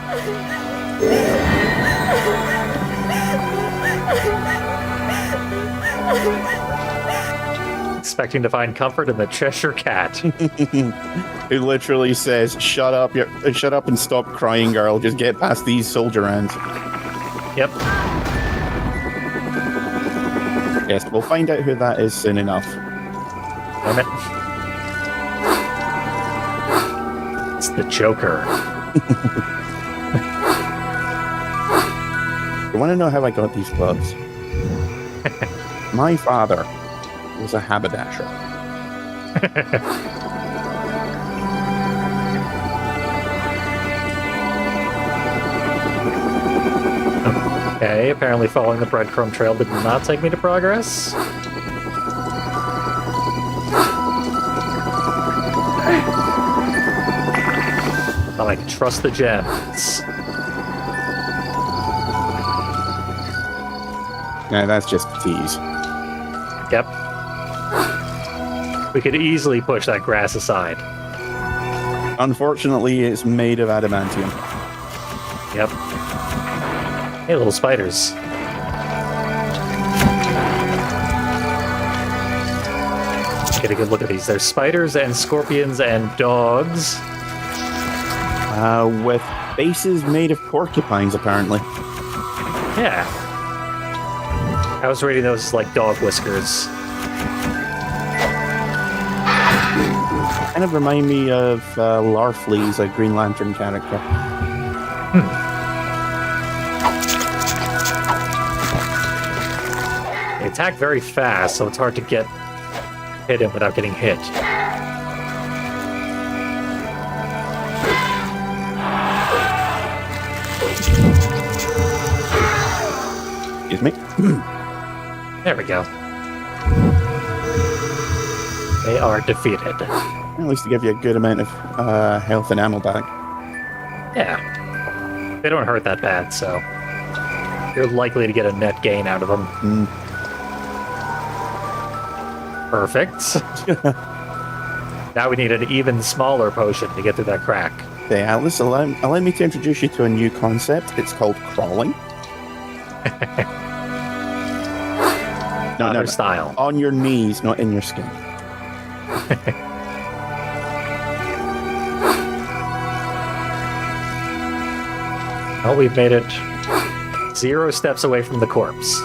Expecting to find comfort in the Cheshire Cat. Who literally says, shut up and stop crying, girl. Just get past these soldier ants. Yep. Yes, we'll find out who that is soon enough. Damn it. It's the Joker. You want to know how I got these gloves? My father was a haberdasher. Okay, apparently following the breadcrumb trail did not take me to progress. I like trust the gems. No, that's just a tease. Yep. We could easily push that grass aside. Unfortunately, it's made of adamantium. Yep. Hey, little spiders. Get a good look at these. There's spiders and scorpions and dogs. With bases made of porcupines, apparently. Yeah. I was reading those like dog whiskers. Kind of remind me of Larfleeze, a Green Lantern character. They attack very fast, so it's hard to get hit him without getting hit. Excuse me. There we go. They are defeated. At least to give you a good amount of health and ammo back. Yeah. They don't hurt that bad, so you're likely to get a net gain out of them. Perfect. Now we need an even smaller potion to get through that crack. Okay, Alice, allow me to introduce you to a new concept. It's called crawling. Not her style. On your knees, not in your skin. Well, we've made it 0 steps away from the corpse.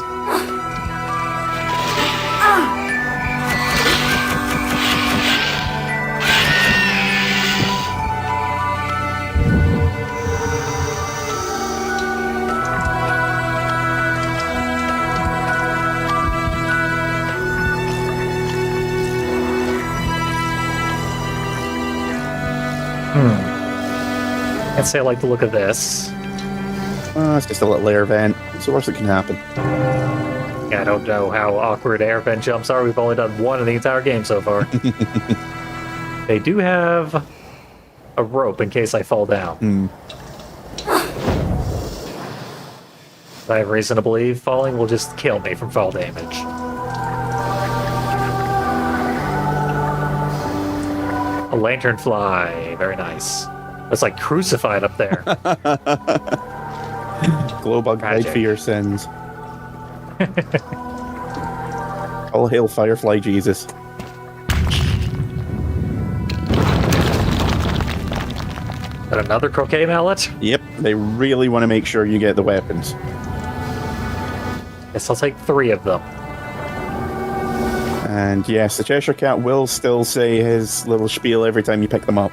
Can't say I like the look of this. It's just a little air vent. It's the worst that can happen. Yeah, I don't know how awkward air vent jumps are. We've only done one in the entire game so far. They do have a rope in case I fall down. I have reason to believe falling will just kill me from fall damage. A lanternfly. Very nice. It's like crucified up there. Glowbug died for your sins. All hail Firefly Jesus. But another croquet mallet? Yep, they really want to make sure you get the weapons. Guess I'll take 3 of them. And yes, the Cheshire Cat will still say his little spiel every time you pick them up.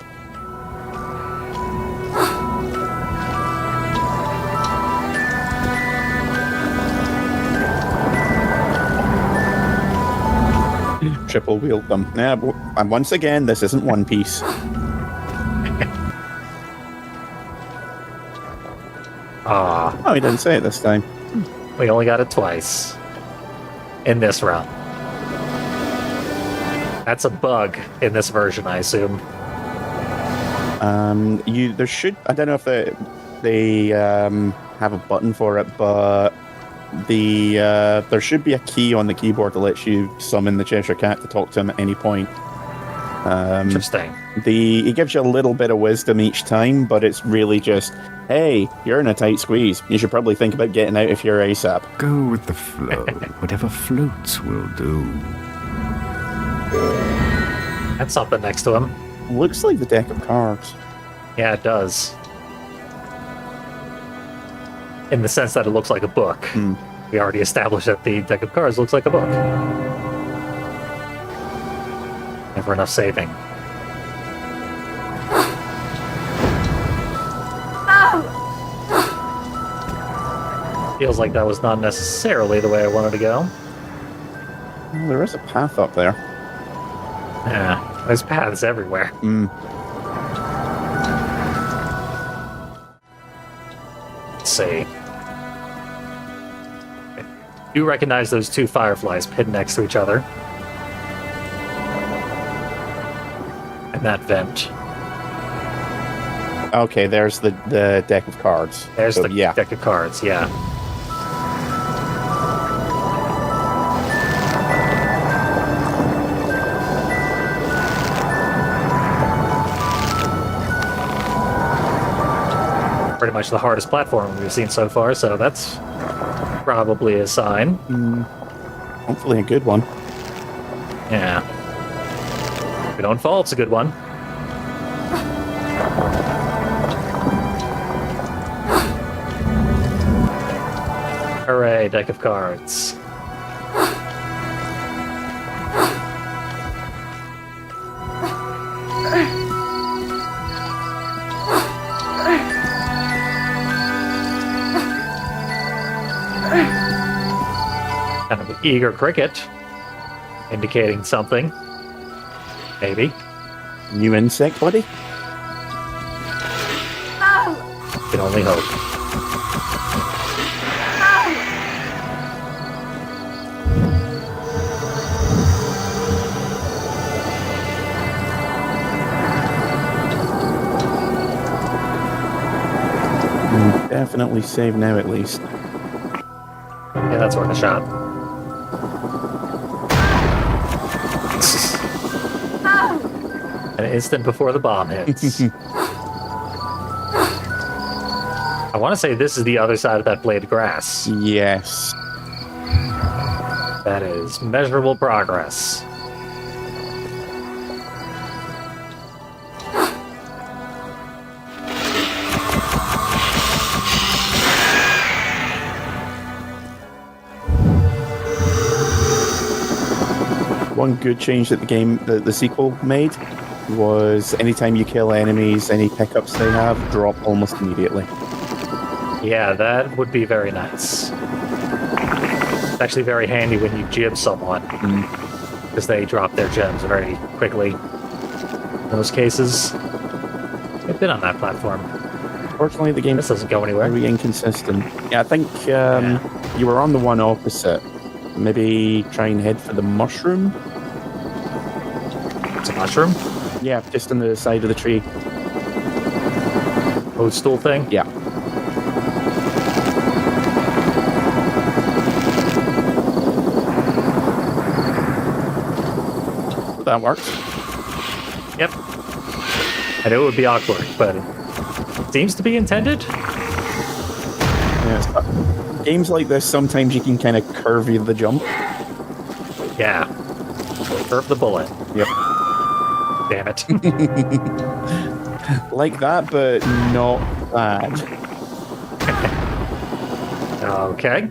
Triple wield them. Yeah, and once again, this isn't One Piece. Ah, Oh, he didn't say it this time. we only got it twice. In this run. That's a bug in this version, I assume. There should, I don't know if they have a button for it, but there should be a key on the keyboard that lets you summon the Cheshire Cat to talk to him at any point. Interesting. He gives you a little bit of wisdom each time, but it's really just, hey, you're in a tight squeeze. You should probably think about getting out of here ASAP. Go with the flow. Whatever floats will do. That's something next to him. Looks like the deck of cards. Yeah, it does. In the sense that it looks like a book. We already established that the deck of cards looks like a book. Never enough saving. Feels like that was not necessarily the way I wanted to go. Well, there is a path up there. Yeah, there's paths everywhere. Let's see. I do recognize those 2 fireflies pinned next to each other. And that vent. Okay, there's the deck of cards. There's So, the deck of cards, yeah. Pretty much the hardest platform we've seen so far, so that's probably a sign. Hopefully a good one. Yeah. If we don't fall, it's a good one. Hooray, deck of cards. Kind of an eager cricket, indicating something. Maybe. New insect, buddy? Can only hope. Definitely save now, at least. Yeah, that's worth a shot. An instant before the bomb hits. I want to say this is the other side of that blade of grass. Yes. That is measurable progress. One good change that the sequel made was anytime you kill enemies, any pickups they have drop almost immediately. Yeah, that would be very nice. It's actually very handy when you jib someone, because they drop their gems very quickly. In those cases, I've been on that platform. Fortunately, the game This doesn't go anywhere. very inconsistent. Yeah, I think you were on the one opposite. Maybe try and head for the mushroom. It's a mushroom? Yeah, just on the side of the tree. Toadstool thing? Yeah. That works. Yep. I knew it would be awkward, but it seems to be intended. Yeah, games like this, sometimes you can kind of curvy the jump. Yeah. Curve the bullet. Yep. Damn it. Like that, but not bad. Okay.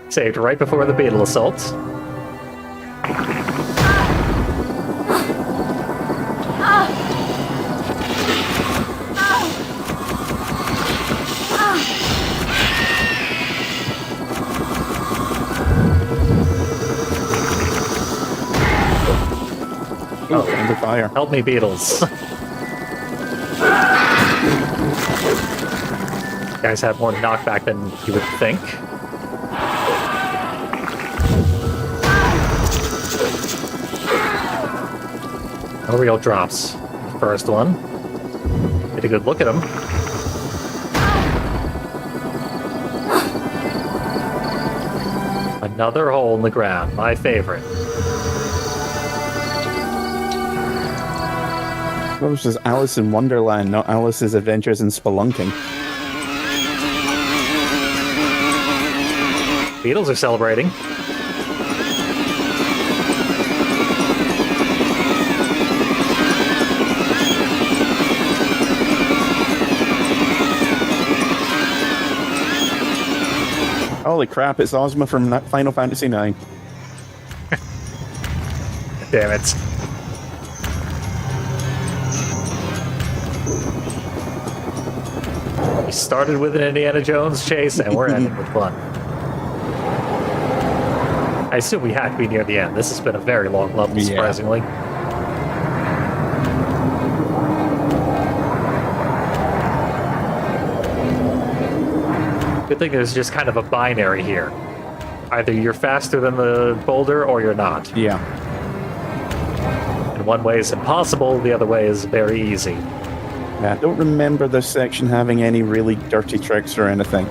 Saved right before the beetle assault. Oh, under fire. Help me, beetles. Guys have more knockback than you would think. No real drops. First one. Get a good look at him. Another hole in the ground. My favorite. That was just Alice in Wonderland, not Alice's Adventures in Spelunking. Beetles are celebrating. Holy crap, it's Ozma from Final Fantasy IX. Damn it. We started with an Indiana Jones chase, and we're ending with one. I assume we had to be near the end. This has been a very long level, Yeah. surprisingly. Good thing there's just kind of a binary here. Either you're faster than the boulder, or you're not. Yeah. And one way is impossible, the other way is very easy. Yeah, I don't remember this section having any really dirty tricks or anything.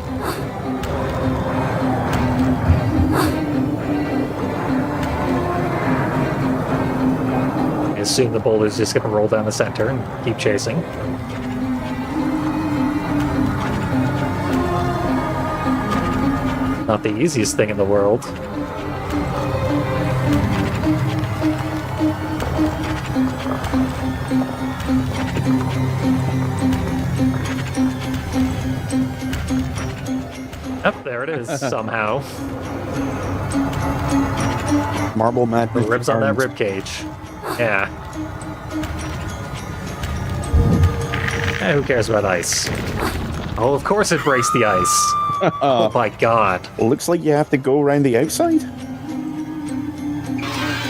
I assume the boulder's just going to roll down the center and keep chasing. Not the easiest thing in the world. Yep, there it is, somehow. Marble Madness. The ribs on that returns. rib cage. Yeah. Who cares about ice? Oh, of course it breaks the ice. Oh my god. Looks like you have to go around the outside.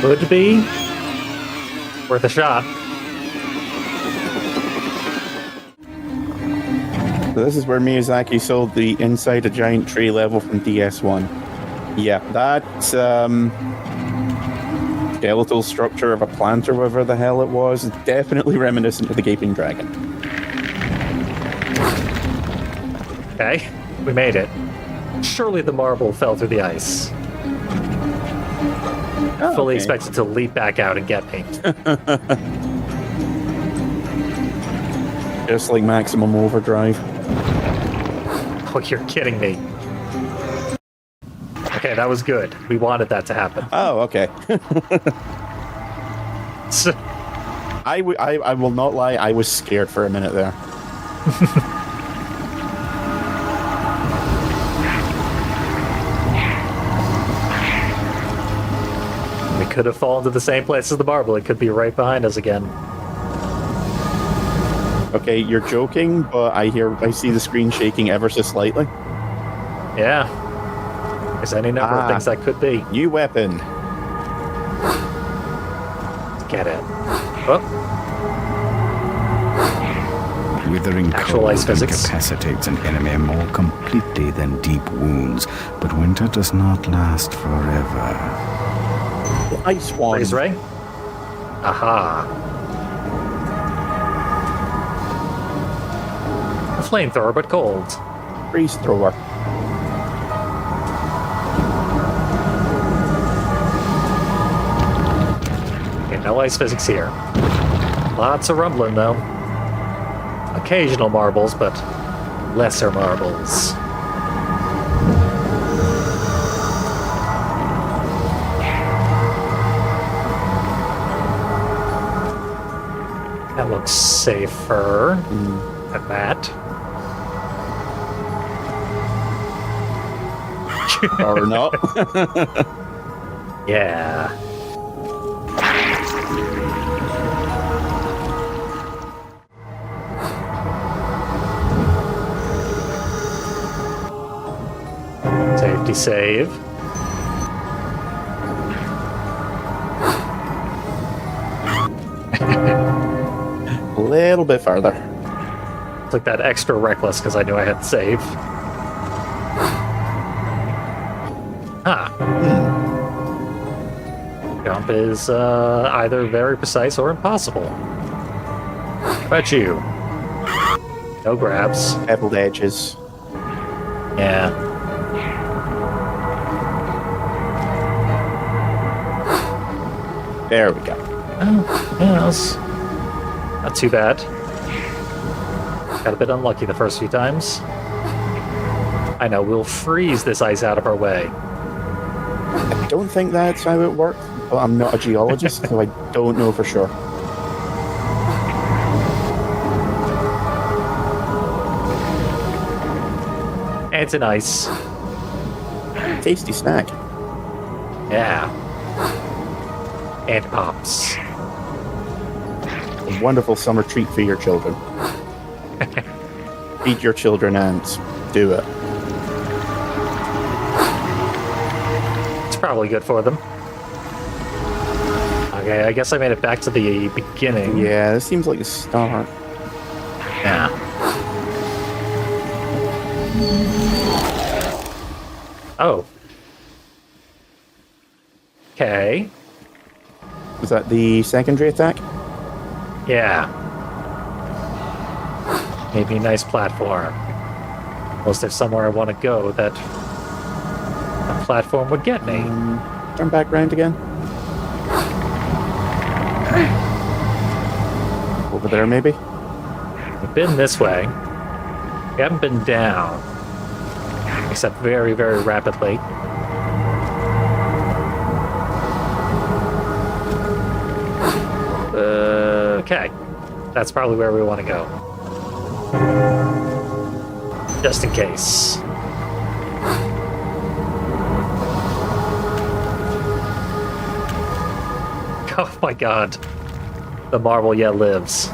Could be. Worth a shot. So this is where Miyazaki sold the Inside a Giant Tree level from DS1. Yeah, that skeletal structure of a plant or whatever the hell it was is definitely reminiscent of the Gaping Dragon. Okay, we made it. Surely the marble fell through the ice. Oh, Fully okay. expected to leap back out and get me. Just like Maximum Overdrive. Oh, you're kidding me. Okay, that was good. We wanted that to happen. Oh, okay. I will not lie, I was scared for a minute there. We could have fallen to the same place as the marble. It could be right behind us again. Okay, you're joking, but I see the screen shaking ever so slightly. Yeah. There's any number of things that could be. New weapon. Get it. Oh, Withering Actual cold ice physics. incapacitates an enemy more completely than deep wounds, but winter does not last forever. Ice wand. freeze ray. Aha. A flamethrower, but cold. Freeze thrower. Okay, no ice physics here. Lots of rumbling, though. Occasional marbles, but lesser marbles. That looks safer than that. Or not. Yeah. Safety save. A little bit farther. Took that extra reckless because I knew I had to save. Huh. Jump is either very precise or impossible. How about you? No grabs. Pebbled edges. Yeah. There we go. Oh, yeah, that's not too bad. Got a bit unlucky the first few times. I know, we'll freeze this ice out of our way. I don't think that's how it works, but I'm not a geologist, so I don't know for sure. And it's an ice. Tasty snack. Yeah. And pops. A wonderful summer treat for your children. Feed your children ants. Do it. It's probably good for them. Okay, I guess I made it back to the beginning. Yeah, this seems like a start. Yeah. Oh. Okay. Was that the secondary attack? Yeah. Maybe a nice platform. Unless there's somewhere I want to go that a platform would get me. Turn back round again. Over there, maybe? We've been this way. We haven't been down. Except very, very rapidly. Okay. That's probably where we want to go. Just in case. Oh my god. The marble yet lives.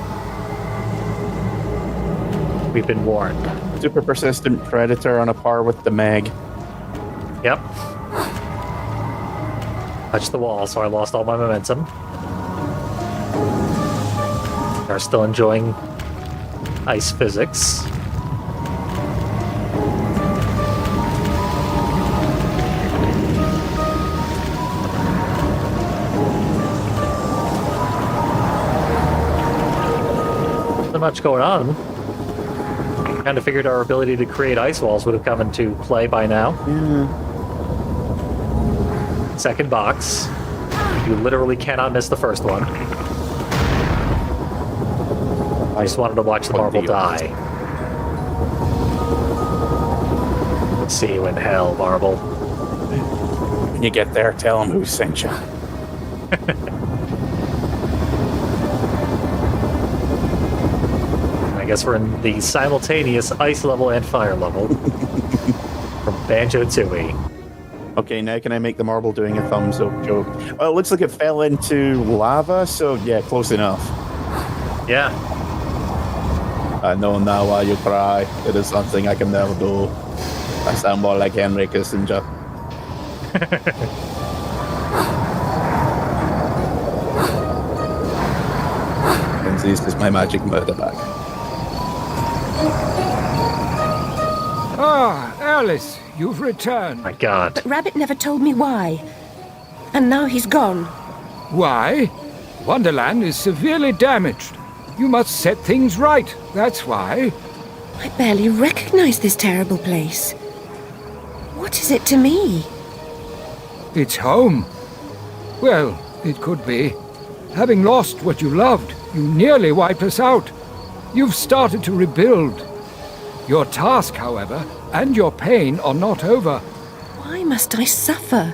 We've been warned. Super persistent predator on a par with the Meg. Yep. Touched the wall, so I lost all my momentum. are still enjoying ice physics. Not much going on. Kind of figured our ability to create ice walls would have come into play by now. Yeah. Second box. You literally cannot miss the first one. I just wanted to watch the marble die. See you in hell, marble. When you get there, tell them who sent you. I guess we're in the simultaneous ice level and fire level from Banjo-Tooie. Okay, now can I make the marble doing a thumbs up joke? Well, it looks like it fell into lava, so yeah, close enough. Yeah. I know now why you cry. It is something I can never do. I sound more like Henry Kissinger. And this is my magic murder bag. Ah, Alice, you've returned. My God. But Rabbit never told me why. And now he's gone. Why? Wonderland is severely damaged. You must set things right, that's why. I barely recognize this terrible place. What is it to me? It's home. Well, it could be. Having lost what you loved, you nearly wipe us out. You've started to rebuild. Your task, however, and your pain are not over. Why must I suffer?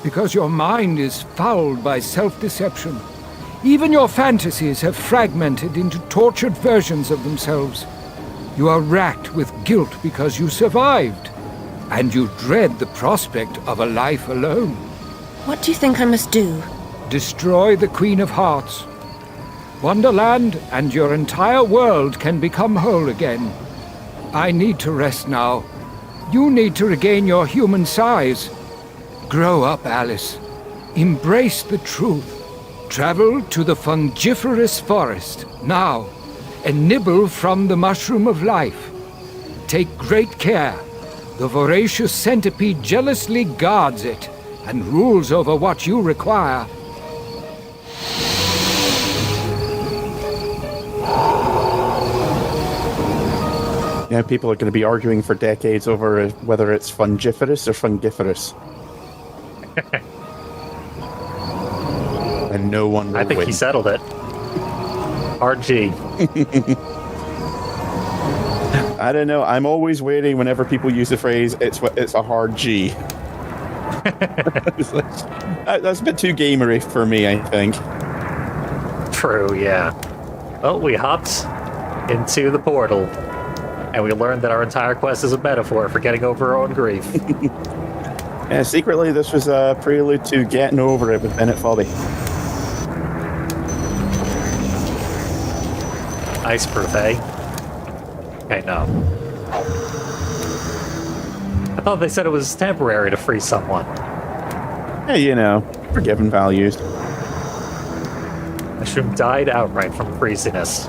Because your mind is fouled by self-deception. Even your fantasies have fragmented into tortured versions of themselves. You are racked with guilt because you survived, and you dread the prospect of a life alone. What do you think I must do? Destroy the Queen of Hearts. Wonderland and your entire world can become whole again. I need to rest now. You need to regain your human size. Grow up, Alice. Embrace the truth. Travel to the fungiferous forest, now, and nibble from the mushroom of life. Take great care. The voracious centipede jealously guards it, and rules over what you require. Now people are going to be arguing for decades over whether it's fungiferous or fungiferous. And no one will I think win. he settled it. RG. I don't know. I'm always wary whenever people use the phrase, it's a hard G. That's a bit too gamery for me, I think. True, yeah. Well, we hopped into the portal, and we learned that our entire quest is a metaphor for getting over our own grief. Yeah, secretly, this was a prelude to getting over it with Bennett Foddy. Ice-proof, eh? Okay, no. I thought they said it was temporary to freeze someone. Yeah, you know, forgiven values. Mushroom died outright from freeziness.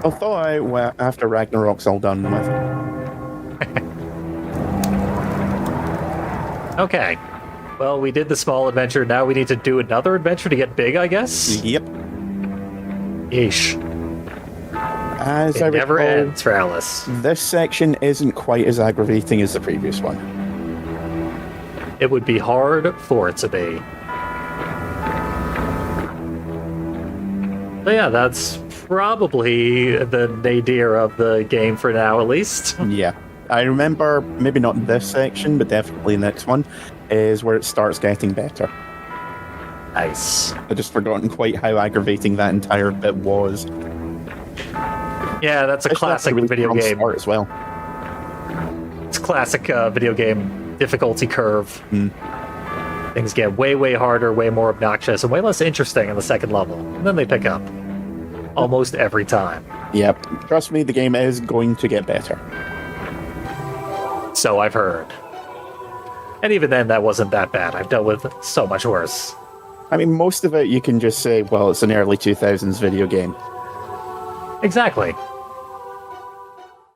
I'll thaw out after Ragnarok's all done with. Okay. Well, we did the small adventure. Now we need to do another adventure to get big, I guess? Yep. Yeesh. As I It never recall, ends for Alice. this section isn't quite as aggravating as the previous one. It would be hard for it to be. So yeah, that's probably the nadir of the game for now, at least. Yeah. I remember, maybe not this section, but definitely the next one, is where it starts getting better. Nice. I've just forgotten quite how aggravating that entire bit was. Yeah, that's a Especially classic after the really video strong game. start as well. It's classic video game difficulty curve. Things get way, way harder, way more obnoxious, and way less interesting in the second level. And then they pick up. Almost every time. Yep. Trust me, the game is going to get better. So I've heard. And even then, that wasn't that bad. I've dealt with so much worse. I mean, most of it you can just say, well, it's an early 2000s video game. Exactly.